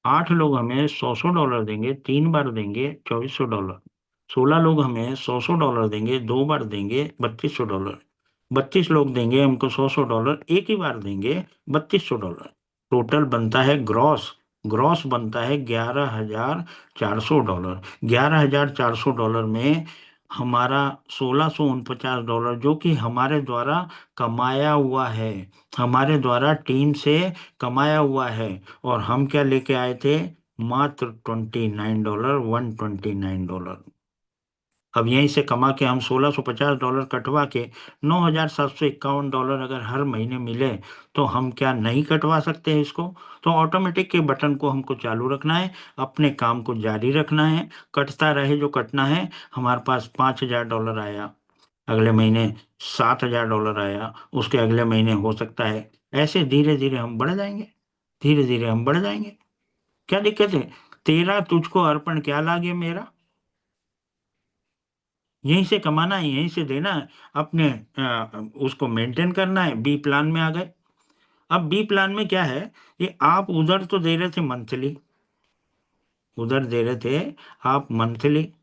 8 लोग हमें $100 देंगे, 3 बार देंगे $2,400। 16 लोग हमें $100 देंगे, 2 बार देंगे $3,200। 32 लोग देंगे हमको $100, एक ही बार देंगे $3,200। टोटल बनता है ग्रॉस, ग्रॉस बनता है $11,400। $11,400 में हमारा $1,649, जो कि हमारे द्वारा कमाया हुआ है, हमारे द्वारा टीम से कमाया हुआ है। और हम क्या लेके आए थे? मात्र $29, $129। अब यहीं से कमा के हम $1,650 कटवा के $9,751 अगर हर महीने मिले, तो हम क्या नहीं कटवा सकते हैं इसको? तो ऑटोमेटिक के बटन को हमको चालू रखना है, अपने काम को जारी रखना है, कटता रहे जो कटना है। हमारे पास $5,000 आया, अगले महीने $7,000 आया, उसके अगले महीने हो सकता है, ऐसे धीरे धीरे हम बढ़ जाएंगे, धीरे धीरे हम बढ़ जाएंगे। क्या दिक्कत है? तेरा तुझको अर्पण क्या लागे मेरा। यहीं से कमाना है, यहीं से देना है, अपने उसको मेंटेन करना है। बी प्लान में आ गए। अब बी प्लान में क्या है? ये आप उधर तो दे रहे थे मंथली, उधर दे रहे थे आप मंथली,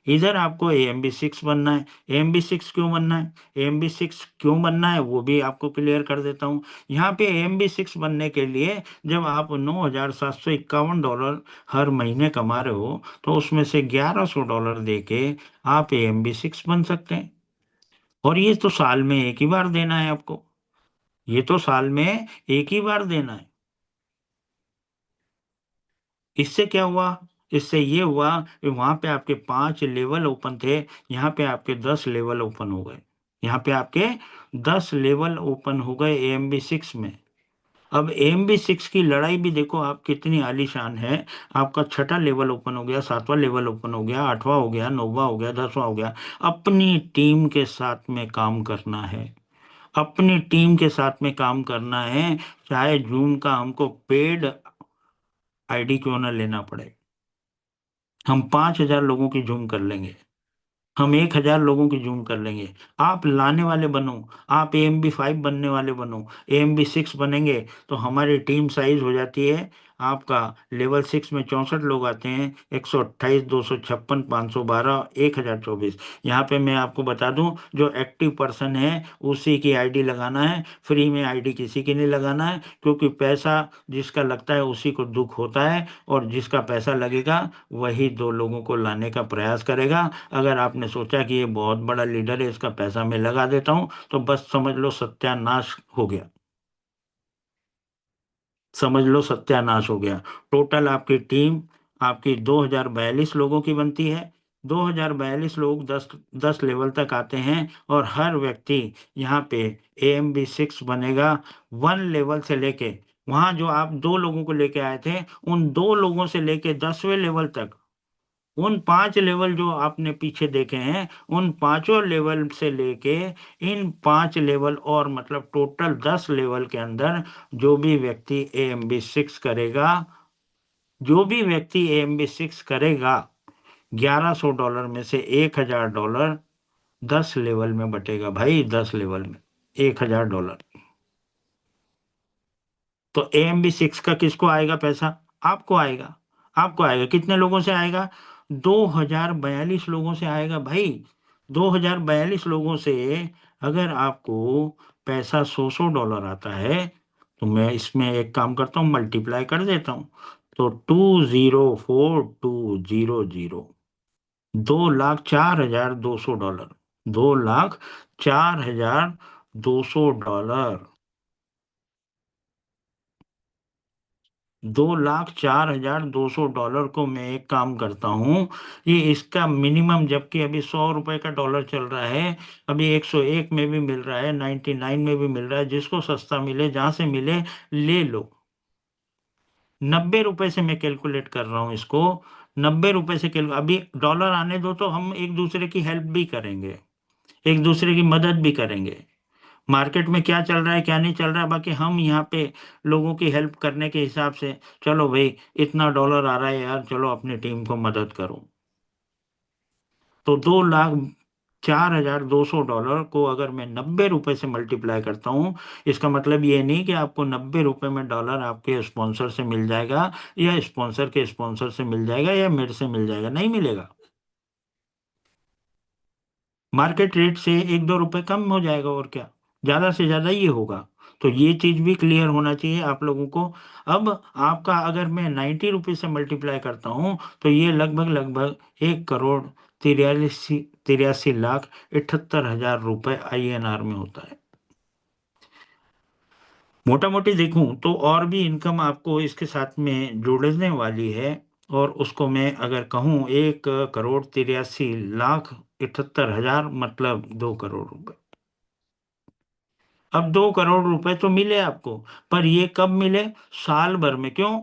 इधर आपको AMB6 बनना है। AMB6 क्यों बनना है? AMB6 क्यों बनना है वो भी आपको क्लियर कर देता हूँ। यहाँ पे AMB6 बनने के लिए जब आप $9,751 हर महीने कमा रहे हो, तो उसमें से $1,100 दे के आप AMB6 बन सकते हैं। और ये तो साल में एक ही बार देना है आपको, ये तो साल में एक ही बार देना है। इससे क्या हुआ? इससे ये हुआ कि वहां पे आपके 5 लेवल ओपन थे, यहाँ पे आपके 10 लेवल ओपन हो गए। यहाँ पे आपके 10 लेवल ओपन हो गए AMB6 में। अब AMB6 की लड़ाई भी देखो आप कितनी आलीशान है। आपका छठा लेवल ओपन हो गया, सातवां लेवल ओपन हो गया, आठवां हो गया, नौवां हो गया, 10वां हो गया। अपनी टीम के साथ में काम करना है, अपनी टीम के साथ में काम करना है। चाहे जूम का हमको पेड आईडी क्यों ना लेना पड़े, हम 5,000 लोगों की जूम कर लेंगे, हम 1,000 लोगों की जूम कर लेंगे। आप लाने वाले बनो, आप AMB5 बनने वाले बनो, AMB6 बनेंगे तो हमारी टीम साइज हो जाती है। आपका लेवल 6 में 64 लोग आते हैं, 128, 256, 512, 1,024। यहाँ पे मैं आपको बता दूं, जो एक्टिव पर्सन है उसी की आईडी लगाना है, फ्री में आईडी किसी की नहीं लगाना है, क्योंकि पैसा जिसका लगता है उसी को दुख होता है, और जिसका पैसा लगेगा वही दो लोगों को लाने का प्रयास करेगा। अगर आपने सोचा कि ये बहुत बड़ा लीडर है, इसका पैसा मैं लगा देता हूं, तो बस समझ लो सत्यानाश हो गया, समझ लो सत्यानाश हो गया। टोटल आपकी टीम आपकी 2,042 लोगों की बनती है। 2,042 लोग 10 लेवल तक आते हैं, और हर व्यक्ति यहाँ पे AMB6 बनेगा। 1 लेवल से लेके, वहां जो आप 2 लोगों को लेके आए थे, उन 2 लोगों से लेके 10वें लेवल तक, उन 5 लेवल जो आपने पीछे देखे हैं, उन पांचों लेवल से लेके इन 5 लेवल, और मतलब टोटल 10 लेवल के अंदर जो भी व्यक्ति AMB6 करेगा, जो भी व्यक्ति AMB6 करेगा, $1,100 में से $1,000 10 लेवल में बटेगा भाई, 10 लेवल में $1,000। तो AMB6 का किसको आएगा पैसा? आपको आएगा, आपको आएगा। कितने लोगों से आएगा? 2,042 लोगों से आएगा भाई। 2,042 लोगों से अगर आपको पैसा $100 आता है, तो मैं इसमें एक काम करता हूँ, मल्टीप्लाई कर देता हूँ। तो 2,04200, $2,04,200, $2,04,200, $2,04,200 को मैं एक काम करता हूँ, ये इसका मिनिमम, जबकि अभी $100 का डॉलर चल रहा है, अभी 101 में भी मिल रहा है, 99 में भी मिल रहा है, जिसको सस्ता मिले, जहां से मिले ले लो। 90 रुपए से मैं कैलकुलेट कर रहा हूँ इसको, 90 रुपए से अभी डॉलर आने दो, तो हम एक दूसरे की हेल्प भी करेंगे, एक दूसरे की मदद भी करेंगे। मार्केट में क्या चल रहा है क्या नहीं चल रहा है, बाकी हम यहाँ पे लोगों की हेल्प करने के हिसाब से, चलो भाई इतना डॉलर आ रहा है यार, चलो अपनी टीम को मदद करो। तो $2,04,200 को अगर मैं 90 रुपए से मल्टीप्लाई करता हूँ, इसका मतलब ये नहीं कि आपको 90 रुपए में डॉलर आपके स्पॉन्सर से मिल जाएगा, या स्पॉन्सर के स्पॉन्सर से मिल जाएगा, या मेरे से मिल जाएगा, नहीं मिलेगा। मार्केट रेट से 1-2 रुपए कम हो जाएगा, और क्या, ज्यादा से ज्यादा ये होगा। तो ये चीज भी क्लियर होना चाहिए आप लोगों को। अब आपका अगर मैं 90 रुपये से मल्टीप्लाई करता हूँ, तो ये लगभग लगभग 1,83,83,78,000 रुपए INR में होता है। मोटा मोटी देखूं तो और भी इनकम आपको इसके साथ में जुड़ने वाली है, और उसको मैं अगर कहूँ, 1,83,78,000, मतलब 2 करोड़ रुपए। अब 2 करोड़ रुपए तो मिले आपको, पर ये कब मिले? साल भर में। क्यों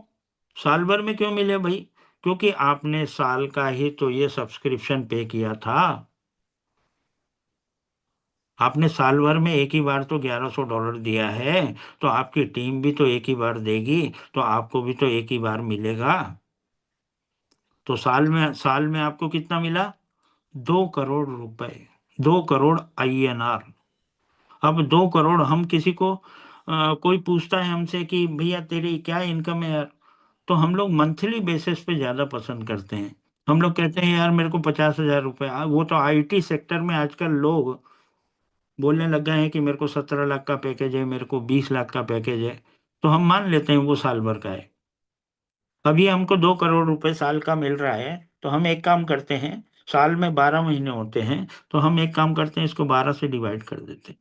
साल भर में क्यों मिले भाई? क्योंकि आपने साल का ही तो ये सब्सक्रिप्शन पे किया था। आपने साल भर में एक ही बार तो $1,100 दिया है, तो आपकी टीम भी तो एक ही बार देगी, तो आपको भी तो एक ही बार मिलेगा। तो साल में आपको कितना मिला? 2 करोड़ रुपए, 2 करोड़ INR। अब 2 करोड़, हम किसी को कोई पूछता है हमसे कि भैया तेरी क्या इनकम है यार, तो हम लोग मंथली बेसिस पे ज्यादा पसंद करते हैं। हम लोग कहते हैं यार मेरे को 50,000 रुपए, वो तो IT सेक्टर में आजकल लोग बोलने लग गए हैं कि मेरे को 17 लाख का पैकेज है, मेरे को 20 लाख का पैकेज है, तो हम मान लेते हैं वो साल भर का है। अभी हमको 2 करोड़ रुपए साल का मिल रहा है, तो हम एक काम करते हैं, साल में 12 महीने होते हैं, तो हम एक काम करते हैं, इसको 12 से डिवाइड कर देते हैं,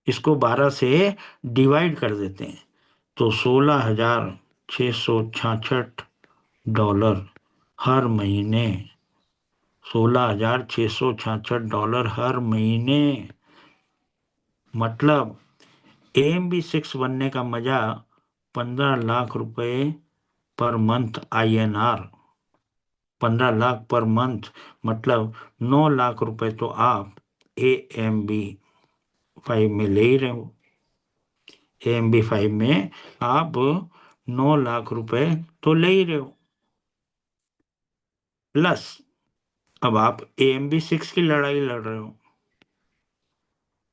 इसको 12 से डिवाइड कर देते हैं, तो $16,666 हर महीने, $16,666 हर महीने, मतलब AMB6 बनने का मजा 15 लाख रुपए per month INR, 15 lakh per month, मतलब 9 लाख रुपए तो आप AMB5 में ले ही रहे हो। AMB5 में आप 9 लाख रुपए तो ले ही रहे हो, प्लस अब आप AMB6 की लड़ाई लड़ रहे हो,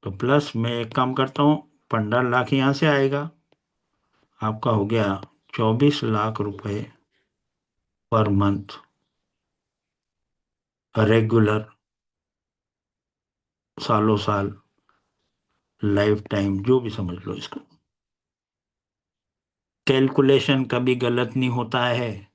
तो प्लस मैं एक काम करता हूँ, 15 लाख यहां से आएगा, आपका हो गया 24 लाख रुपए पर मंथ रेगुलर, सालों साल, लाइफ टाइम, जो भी समझ लो इसको। कैलकुलेशन कभी गलत नहीं होता है,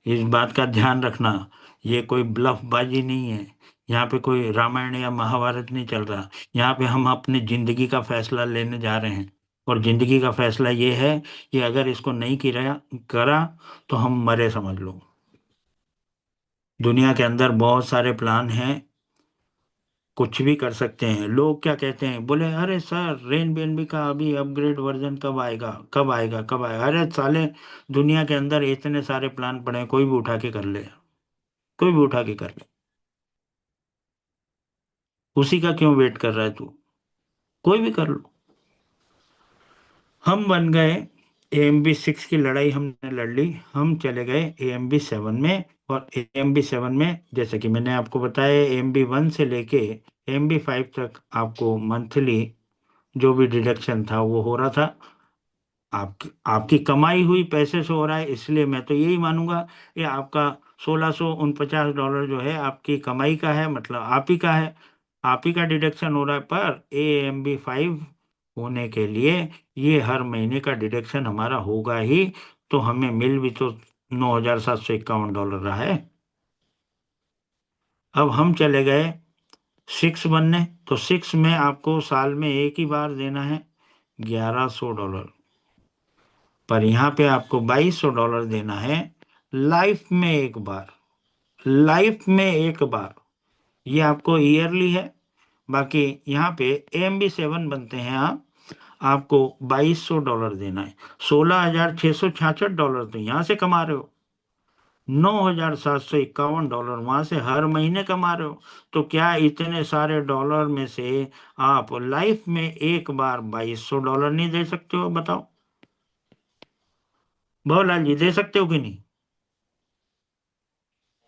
इस बात का ध्यान रखना। ये कोई ब्लफबाजी नहीं है, यहाँ पे कोई रामायण या महाभारत नहीं चल रहा। यहाँ पे हम अपनी जिंदगी का फैसला लेने जा रहे हैं, और जिंदगी का फैसला ये है कि अगर इसको नहीं किया करा तो हम मरे, समझ लो। दुनिया के अंदर बहुत सारे प्लान हैं, कुछ भी कर सकते हैं। लोग क्या कहते हैं, बोले अरे सर रेन बीएनबी का अभी अपग्रेड वर्जन कब आएगा, कब आएगा, कब आएगा। अरे साले, दुनिया के अंदर इतने सारे प्लान पड़े हैं, कोई भी उठा के कर ले, कोई भी उठा के कर ले। उसी का क्यों वेट कर रहा है तू, कोई भी कर लो। हम बन गए, AMB6 की लड़ाई हमने लड़ ली, हम चले गए AMB7 में। और AMB7 में जैसे कि मैंने आपको बताया, AMB1 से लेके AMB5 तक आपको मंथली जो भी डिडक्शन था वो हो रहा था। आपकी कमाई हुई पैसे से हो रहा है, इसलिए मैं तो यही मानूंगा कि आपका $1649 जो है आपकी कमाई का है, मतलब आप ही का है, आप ही का डिडक्शन हो रहा है। पर AMB5 होने के लिए ये हर महीने का डिडक्शन हमारा होगा ही, तो हमें मिल भी तो $9,751 रहा है। अब हम चले गए 6 बनने, तो 6 में आपको साल में एक ही बार देना है $1100, पर यहाँ पे आपको $2200 देना है लाइफ में एक बार, लाइफ में एक बार। ये आपको ईयरली है। बाकी यहाँ पे AMB7 बनते हैं आपको $2200 देना है। $16,666 तो यहाँ से कमा रहे हो, $9,751 वहां से हर महीने कमा रहे हो। तो क्या इतने सारे डॉलर में से आप लाइफ में एक बार $2200 नहीं दे सकते हो, बताओ भवलाल जी, दे सकते हो कि नहीं?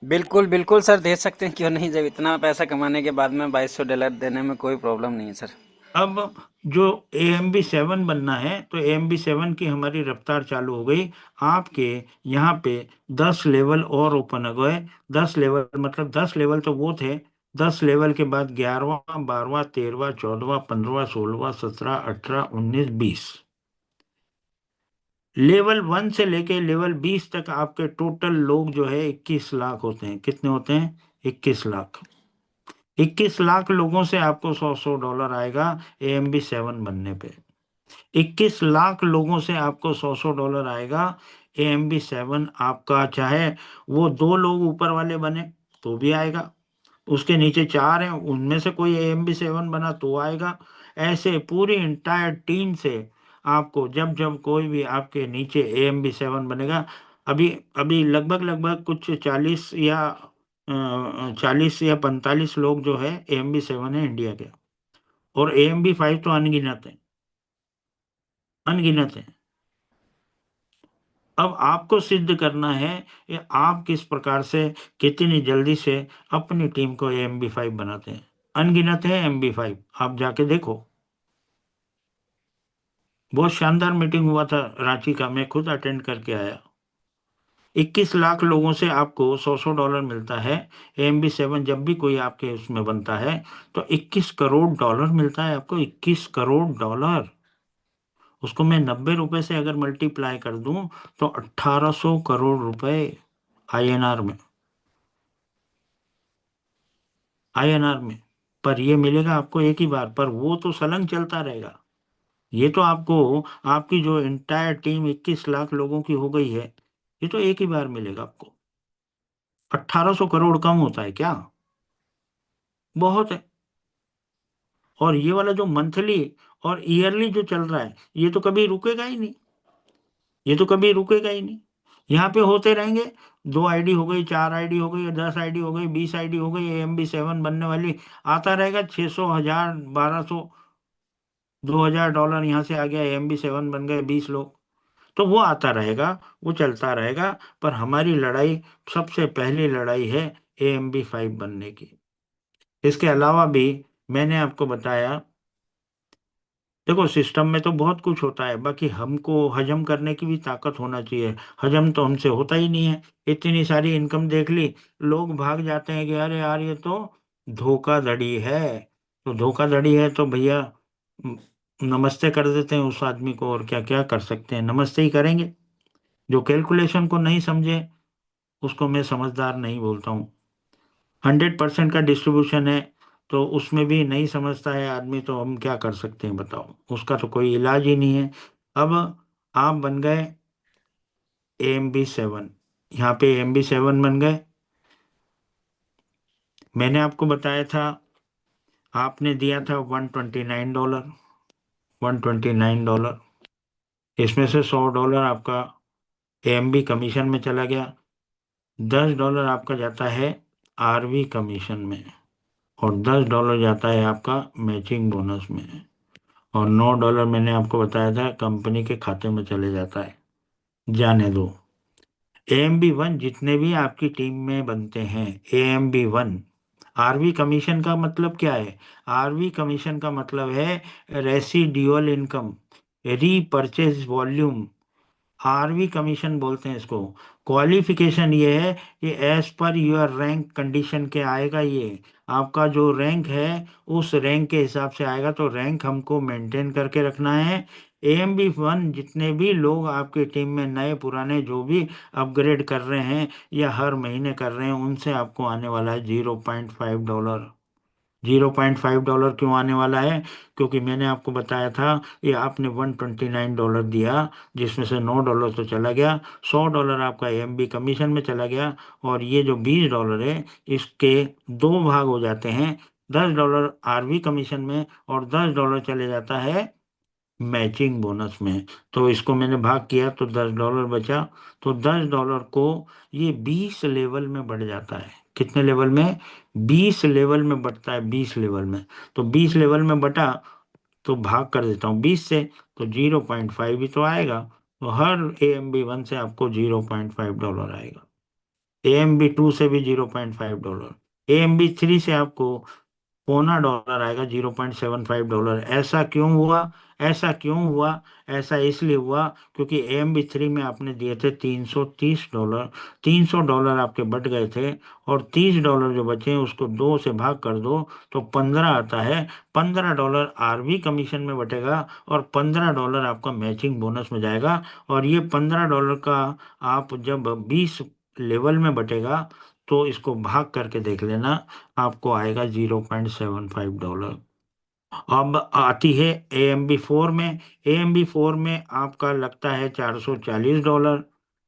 बिल्कुल बिल्कुल सर, दे सकते हैं, क्यों नहीं। जब इतना पैसा कमाने के बाद में $2200 देने में कोई प्रॉब्लम नहीं है सर। अब जो AMB7 बनना है, तो AMB7 की हमारी रफ्तार चालू हो गई। आपके यहाँ पे 10 लेवल और ओपन हो गए। 10 लेवल मतलब 10 लेवल तो वो थे, 10 लेवल के बाद 11वां, 12वां, 13वां, 14वां, 15वां, 16वां, 17, 18, 19, 20। लेवल 1 से लेके लेवल 20 तक आपके टोटल लोग जो है 21 लाख होते हैं। कितने होते हैं? 21 लाख। 21 लाख लोगों से आपको $100 आएगा AMB7 बनने पे। 21 लाख लोगों से आपको $100 आएगा AMB7 आपका, चाहे वो 2 लोग ऊपर वाले बने तो भी आएगा, उसके नीचे 4 हैं उनमें से कोई AMB7 बना तो आएगा। ऐसे पूरी इंटायर टीम से आपको जब जब कोई भी आपके नीचे AMB7 बनेगा, अभी अभी लगभग लगभग कुछ 40 या 45 लोग जो है AMB7 है इंडिया के, और AMB5 तो अनगिनत है, अनगिनत है। अब आपको सिद्ध करना है कि आप किस प्रकार से, कितनी जल्दी से अपनी टीम को AMB5 बनाते हैं। अनगिनत है AMB5, आप जाके देखो। बहुत शानदार मीटिंग हुआ था रांची का, मैं खुद अटेंड करके आया। 21 लाख लोगों से आपको $100 मिलता है। AMB7 जब भी कोई आपके उसमें बनता है तो $21 करोड़ मिलता है आपको, $21 करोड़। उसको मैं 90 रुपए से अगर मल्टीप्लाई कर दूं तो 1800 करोड़ रुपए INR में, INR में। पर ये मिलेगा आपको एक ही बार, पर वो तो सलंग चलता रहेगा। ये तो आपको, आपकी जो इंटायर टीम 21 लाख लोगों की हो गई है, ये तो एक ही बार मिलेगा आपको। 1800 करोड़ कम होता है क्या? बहुत है। और ये वाला जो मंथली और ईयरली जो चल रहा है ये तो कभी रुकेगा ही नहीं, ये तो कभी रुकेगा ही नहीं। यहाँ पे होते रहेंगे, 2 आईडी हो गई, 4 आईडी हो गई, 10 आईडी हो गई, 20 आईडी हो गई, AMB7 बनने वाली आता रहेगा। 600, 1000, 1200, $2000 यहाँ से आ गया, AMB7 बन गए 20 लोग, तो वो आता रहेगा, वो चलता रहेगा। पर हमारी लड़ाई, सबसे पहली लड़ाई है AMB5 बनने की। इसके अलावा भी मैंने आपको बताया, देखो सिस्टम में तो बहुत कुछ होता है, बाकी हमको हजम करने की भी ताकत होना चाहिए। हजम तो हमसे होता ही नहीं है। इतनी सारी इनकम देख ली, लोग भाग जाते हैं कि अरे यार ये तो धोखाधड़ी है। तो धोखाधड़ी है तो भैया न- नमस्ते कर देते हैं उस आदमी को, और क्या क्या कर सकते हैं, नमस्ते ही करेंगे। जो कैलकुलेशन को नहीं समझे उसको मैं समझदार नहीं बोलता हूँ। 100% का डिस्ट्रीब्यूशन है, तो उसमें भी नहीं समझता है आदमी, तो हम क्या कर सकते हैं बताओ, उसका तो कोई इलाज ही नहीं है। अब आप बन गए AMB7, यहाँ पे AMB7 बन गए। मैंने आपको बताया था, आपने दिया था $129, $129, इसमें से $100 आपका AMB कमीशन में चला गया, $10 आपका जाता है RV कमीशन में, और $10 जाता है आपका मैचिंग बोनस में, और $9 मैंने आपको बताया था कंपनी के खाते में चले जाता है। जाने दो। AMB1 जितने भी आपकी टीम में बनते हैं, AMB1, RV कमीशन का मतलब क्या है? RV कमीशन का मतलब है residual income, repurchase volume, RV commission बोलते हैं इसको। क्वालिफिकेशन ये है कि as per your rank condition के आएगा, ये आपका जो रैंक है उस रैंक के हिसाब से आएगा, तो रैंक हमको मेंटेन करके रखना है। AMB1 जितने भी लोग आपकी टीम में, नए पुराने जो भी अपग्रेड कर रहे हैं या हर महीने कर रहे हैं, उनसे आपको आने वाला है $0.5। $0.5 क्यों आने वाला है? क्योंकि मैंने आपको बताया था, ये आपने $129 दिया, जिसमें से $9 तो चला गया, $100 आपका AMB कमीशन में चला गया, और ये जो $20 है इसके दो भाग हो जाते हैं। $10 RV कमीशन में, और $10 चले जाता है मैचिंग बोनस में। तो इसको मैंने भाग किया तो $10 बचा। तो $10 को ये 20 लेवल में बढ़ जाता है। कितने लेवल में? 20 लेवल में बढ़ता है, 20 लेवल में। तो 20 लेवल में बटा, तो भाग कर देता हूँ 20 से, तो 0.5 ही तो आएगा। तो हर AMB1 से आपको $0.5 आएगा, AMB2 से भी $0.5, AMB3 से आपको $0.25 आएगा, $0.75। ऐसा क्यों हुआ? ऐसा क्यों हुआ? ऐसा इसलिए हुआ क्योंकि AMB3 में आपने दिए थे $330, $300 आपके बट गए थे, और $30 जो बचे हैं उसको 2 से भाग कर दो तो 15 आता है। $15 RV कमीशन में बटेगा, और $15 आपका मैचिंग बोनस में जाएगा। और ये $15 का आप जब 20 लेवल में बटेगा, तो इसको भाग करके देख लेना, आपको आएगा $0.75। अब आती है AMB4 में। AMB4 में आपका लगता है $440,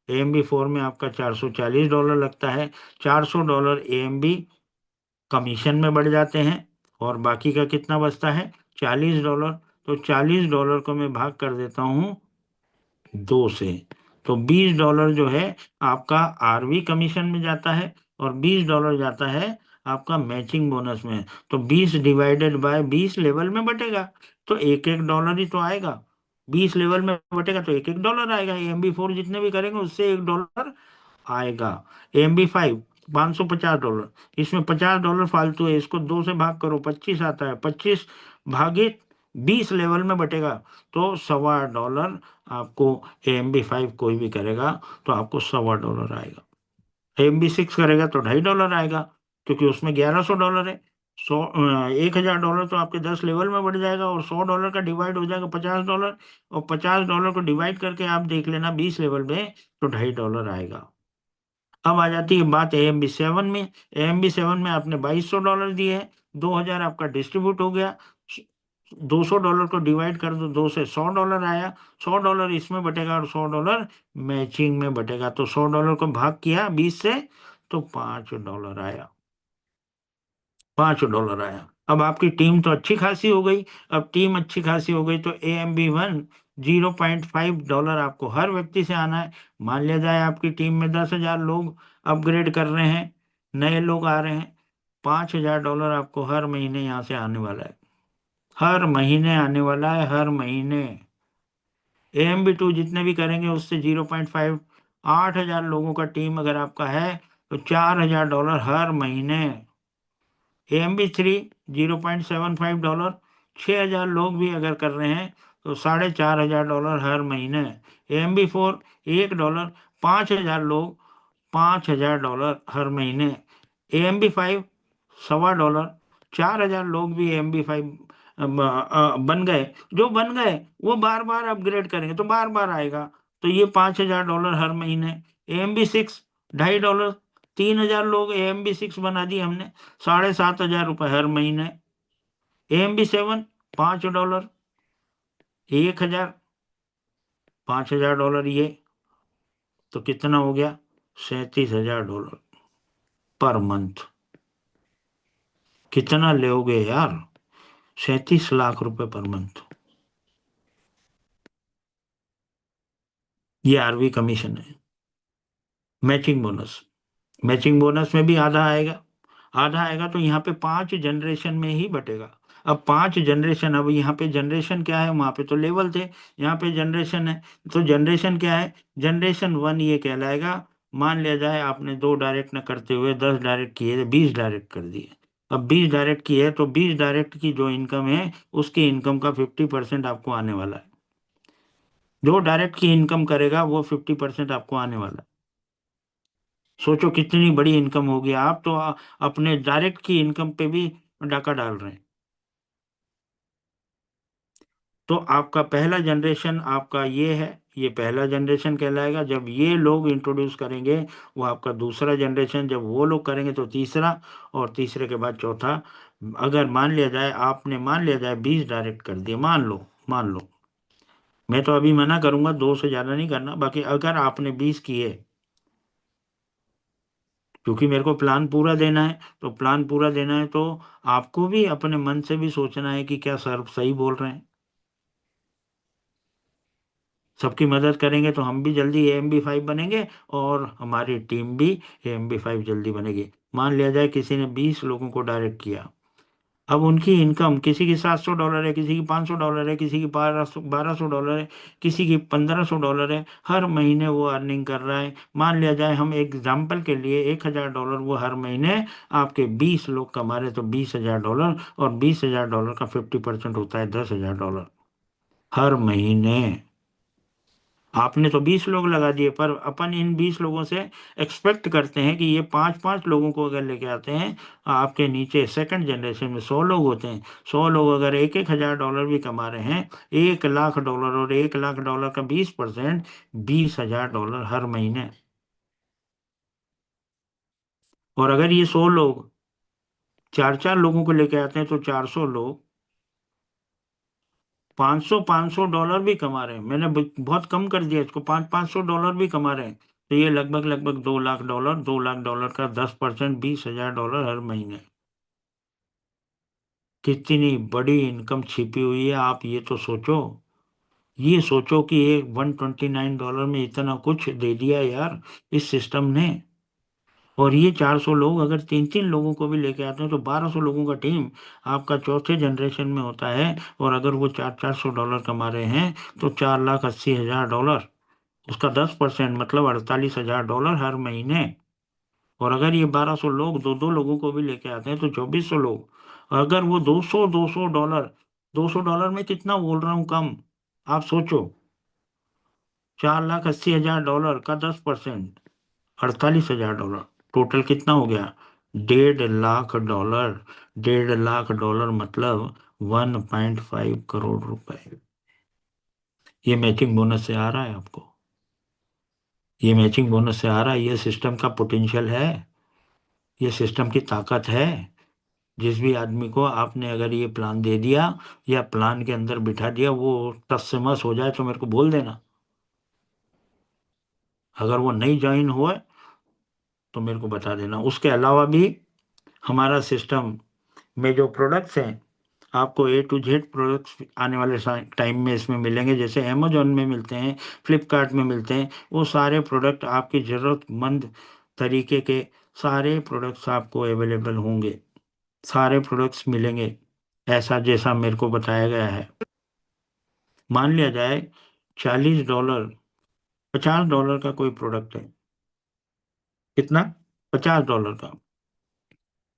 AMB4 में आपका $440 लगता है। $400 AMB कमीशन में बढ़ जाते हैं, और बाकी का कितना बचता है? $40। तो $40 को मैं भाग कर देता हूँ 2 से, तो $20 जो है आपका RV कमीशन में जाता है, और $20 जाता है आपका मैचिंग बोनस में। तो 20 डिवाइडेड बाय 20 लेवल में बटेगा, तो एक एक डॉलर ही तो आएगा। 20 लेवल में बटेगा तो एक एक डॉलर आएगा। AMB4 जितने भी करेंगे उससे $1 आएगा। AMB5 $550, इसमें $50 फालतू है, इसको 2 से भाग करो, 25 आता है। 25 भागित 20 लेवल में बटेगा, तो $1.25 आपको। AMB5 कोई भी करेगा तो आपको $1.25 आएगा। AMB6 करेगा तो $2.50 आएगा, क्योंकि उसमें $1100 है। 1000 तो आपके 10 लेवल में बढ़ जाएगा, और $100 का डिवाइड हो जाएगा $50, और $50 को डिवाइड करके आप देख लेना 20 लेवल में, तो $2.50 आएगा। अब आ जाती है बात AMB7 में। AMB7 में आपने $2200 दिए हैं, 2000 आपका डिस्ट्रीब्यूट हो गया, $200 को डिवाइड कर दो 2 से, $100 आया। $100 इसमें बटेगा, और $100 मैचिंग में बटेगा। तो $100 को भाग किया 20 से, तो $5 आया। $5 आया। अब आपकी टीम तो अच्छी खासी हो गई। अब टीम अच्छी खासी हो गई तो AMB1 $0.5 आपको हर व्यक्ति से आना है। मान लिया जाए आपकी टीम में 10,000 लोग अपग्रेड कर रहे हैं, नए लोग आ रहे हैं, $5,000 आपको हर महीने यहाँ से आने वाला है, हर महीने आने वाला है, हर महीने। AMB2 जितने भी करेंगे उससे 0.5, 8,000 लोगों का टीम अगर आपका है तो $4,000 हर महीने। AMB3 $0.75, 6,000 लोग भी अगर कर रहे हैं तो $4,500 हर महीने। AMB4 $1, 5,000 लोग, $5,000 हर महीने। AMB5 $1.25, 4,000 लोग भी AMB5 बन गए। जो बन गए वो बार बार अपग्रेड करेंगे तो बार बार आएगा, तो ये $5,000 हर महीने। AMB6 $2.5, 3,000 लोग AMB6 बना दिए हमने, $7,500 हर महीने। AMB7 $5, 1,000, $5,000 ये, तो कितना हो गया? $37,000 पर मंथ। कितना लोगे यार? 37 लाख रुपए पर मंथ। ये RV कमीशन है। मैचिंग बोनस, मैचिंग बोनस में भी आधा आएगा, आधा आएगा तो यहाँ पे 5 जनरेशन में ही बटेगा। अब 5 जनरेशन, अब यहाँ पे जनरेशन क्या है, वहां पे तो लेवल थे, यहाँ पे जनरेशन है। तो जनरेशन क्या है? जनरेशन 1 ये कहलाएगा। मान लिया जाए आपने 2 डायरेक्ट न करते हुए 10 डायरेक्ट किए, 20 डायरेक्ट कर दिए। अब 20 डायरेक्ट किए तो 20 डायरेक्ट की जो इनकम है उसकी इनकम का 50% आपको आने वाला है। जो डायरेक्ट की इनकम करेगा वो 50% आपको आने वाला है। सोचो कितनी बड़ी इनकम होगी। आप तो अपने डायरेक्ट की इनकम पे भी डाका डाल रहे हैं। तो आपका पहला जनरेशन आपका ये है, ये पहला जनरेशन कहलाएगा। जब ये लोग इंट्रोड्यूस करेंगे वो आपका दूसरा जनरेशन, जब वो लोग करेंगे तो तीसरा, और तीसरे के बाद चौथा। अगर मान लिया जाए आपने, मान लिया जाए 20 डायरेक्ट कर दिए, मान लो, मान लो, मैं तो अभी मना करूंगा 2 से ज्यादा नहीं करना। बाकी अगर आपने 20 किए, क्योंकि मेरे को प्लान पूरा देना है, तो प्लान पूरा देना है तो आपको भी अपने मन से भी सोचना है कि क्या सर सही बोल रहे हैं। सबकी मदद करेंगे तो हम भी जल्दी AMB5 बनेंगे और हमारी टीम भी AMB5 जल्दी बनेगी। मान लिया जाए किसी ने 20 लोगों को डायरेक्ट किया। अब उनकी इनकम, किसी की $700 है, किसी की $500 है, किसी की $1,200 है, किसी की $1,500 है, हर महीने वो अर्निंग कर रहा है। मान लिया जाए हम एग्जाम्पल के लिए $1,000 वो हर महीने आपके 20 लोग कमा रहे तो $20,000, और $20,000 का 50% होता है $10,000 हर महीने। आपने तो 20 लोग लगा दिए, पर अपन इन 20 लोगों से एक्सपेक्ट करते हैं कि ये 5-5 लोगों को अगर लेके आते हैं। आपके नीचे सेकंड जनरेशन में 100 लोग होते हैं। 100 लोग अगर $1,000 भी कमा रहे हैं, $1,00,000, और $1,00,000 का 20% $20,000 हर महीने। और अगर ये 100 लोग 4-4 लोगों को लेके आते हैं तो 400 लोग 500-500 डॉलर भी कमा रहे हैं। मैंने बहुत कम कर दिया इसको, 500-500 डॉलर भी कमा रहे हैं। तो ये लगभग लगभग $2 लाख, $2 लाख का 10% $20,000 हर महीने। कितनी बड़ी इनकम छिपी हुई है, आप ये तो सोचो। ये सोचो कि एक $129 में इतना कुछ दे दिया यार इस सिस्टम ने। और ये 400 लोग अगर 3-3 लोगों को भी लेके आते हैं तो 1,200 लोगों का टीम आपका चौथे जनरेशन में होता है। और अगर वो $400 कमा रहे हैं तो $4,80,000, उसका 10% मतलब $48,000 हर महीने। और अगर ये 1,200 लोग 2-2 लोगों को भी लेके आते हैं तो 2,400 लोग, अगर वो 200-200 डॉलर, $200 में कितना बोल रहा हूँ कम, आप सोचो। $4,80,000 का 10%, $48,000, टोटल कितना हो गया? $1.5 लाख। $1.5 लाख मतलब 1.5 करोड़ रुपए। ये मैचिंग बोनस से आ रहा है आपको, ये मैचिंग बोनस से आ रहा है। ये सिस्टम का पोटेंशियल है, ये सिस्टम की ताकत है। जिस भी आदमी को आपने अगर ये प्लान दे दिया या प्लान के अंदर बिठा दिया, वो टस से मस हो जाए तो मेरे को बोल देना। अगर वो नहीं ज्वाइन हुआ तो मेरे को बता देना। उसके अलावा भी हमारा सिस्टम में जो प्रोडक्ट्स हैं, आपको A to Z प्रोडक्ट्स आने वाले टाइम में इसमें मिलेंगे। जैसे अमेजोन में मिलते हैं, फ्लिपकार्ट में मिलते हैं, वो सारे प्रोडक्ट आपकी ज़रूरतमंद तरीके के सारे प्रोडक्ट्स आपको अवेलेबल होंगे, सारे प्रोडक्ट्स मिलेंगे ऐसा जैसा मेरे को बताया गया है। मान लिया जाए $40, $50 का कोई प्रोडक्ट है, कितना, $50 का,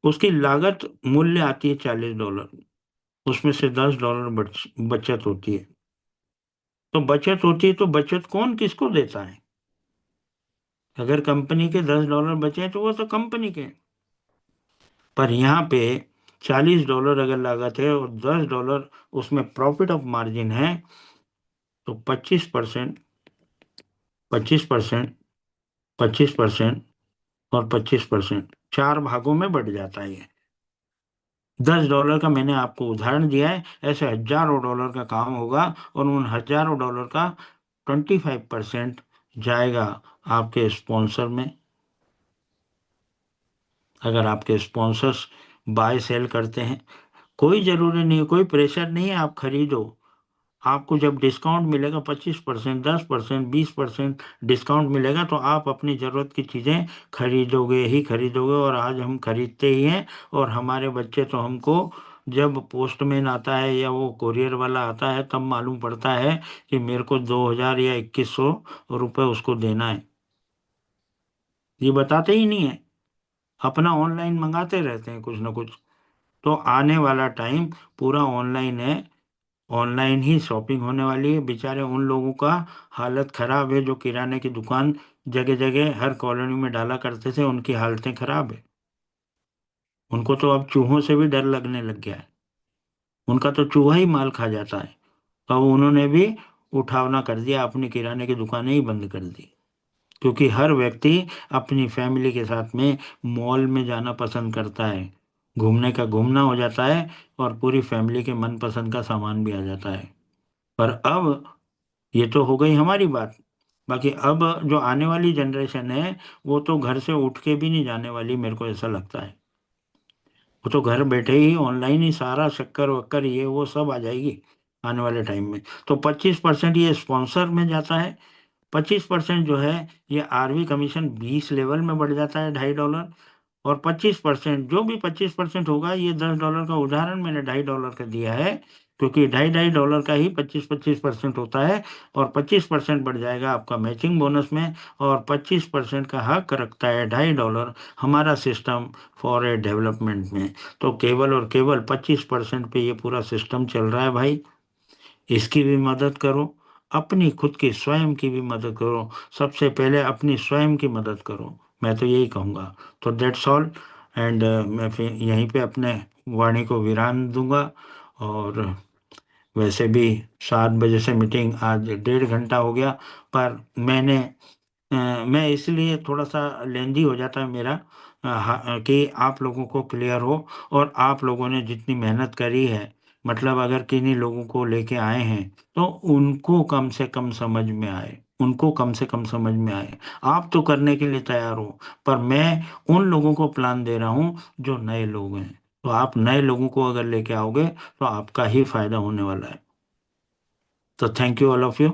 उसकी लागत मूल्य आती है $40, उसमें से $10 बचत होती है। तो बचत होती है तो बचत कौन किसको देता है? अगर कंपनी के $10 बचे हैं तो वो तो कंपनी के, पर यहाँ पे $40 अगर लागत है और $10 उसमें प्रॉफिट ऑफ मार्जिन है, तो 25%, 25%, 25% और 25% 4 भागों में बढ़ जाता है ये। $10 का मैंने आपको उदाहरण दिया है, ऐसे हजारों डॉलर का काम होगा और उन हजारों डॉलर का 25% जाएगा आपके स्पॉन्सर में। अगर आपके स्पॉन्सर्स बाय सेल करते हैं, कोई जरूरी नहीं, कोई प्रेशर नहीं है, आप खरीदो। आपको जब डिस्काउंट मिलेगा 25%, 10%, 20% डिस्काउंट मिलेगा, तो आप अपनी ज़रूरत की चीज़ें खरीदोगे ही खरीदोगे। और आज हम खरीदते ही हैं। और हमारे बच्चे तो हमको जब पोस्टमैन आता है या वो कुरियर वाला आता है तब मालूम पड़ता है कि मेरे को 2000 या 2100 रुपये उसको देना है। ये बताते ही नहीं है, अपना ऑनलाइन मंगाते रहते हैं कुछ ना कुछ। तो आने वाला टाइम पूरा ऑनलाइन है, ऑनलाइन ही शॉपिंग होने वाली है। बेचारे उन लोगों का हालत खराब है जो किराने की दुकान जगह जगह हर कॉलोनी में डाला करते थे, उनकी हालतें खराब है। उनको तो अब चूहों से भी डर लगने लग गया है, उनका तो चूहा ही माल खा जाता है। तो अब उन्होंने भी उठावना कर दिया, अपनी किराने की दुकानें ही बंद कर दी। क्योंकि हर व्यक्ति अपनी फैमिली के साथ में मॉल में जाना पसंद करता है, घूमने का घूमना हो जाता है और पूरी फैमिली के मनपसंद का सामान भी आ जाता है। पर अब ये तो हो गई हमारी बात, बाकी अब जो आने वाली जनरेशन है वो तो घर से उठ के भी नहीं जाने वाली, मेरे को ऐसा लगता है। वो तो घर बैठे ही ऑनलाइन ही सारा शक्कर वक्कर ये वो सब आ जाएगी आने वाले टाइम में। तो 25% ये स्पॉन्सर में जाता है, 25% जो है ये आरवी कमीशन 20 लेवल में बढ़ जाता है, $2.5। और 25% जो भी 25% होगा, ये $10 का उदाहरण मैंने $2.5 का दिया है, क्योंकि $2.5 का ही 25% होता है। और 25% बढ़ जाएगा आपका मैचिंग बोनस में, और 25% का हक रखता है $2.5 हमारा सिस्टम फॉर ए डेवलपमेंट में। तो केवल और केवल 25% पे ये पूरा सिस्टम चल रहा है भाई। इसकी भी मदद करो, अपनी खुद की स्वयं की भी मदद करो। सबसे पहले अपनी स्वयं की मदद करो, मैं तो यही कहूँगा। तो दैट्स ऑल। एंड मैं फिर यहीं पे अपने वाणी को विराम दूंगा। और वैसे भी 7 बजे से मीटिंग, आज 1.5 घंटा हो गया, पर मैं इसलिए थोड़ा सा लेंदी हो जाता है मेरा, कि आप लोगों को क्लियर हो। और आप लोगों ने जितनी मेहनत करी है, मतलब अगर किन्हीं लोगों को लेके आए हैं तो उनको कम से कम समझ में आए, उनको कम से कम समझ में आए। आप तो करने के लिए तैयार हो, पर मैं उन लोगों को प्लान दे रहा हूँ जो नए लोग हैं। तो आप नए लोगों को अगर लेके आओगे तो आपका ही फायदा होने वाला है। तो thank you all of you.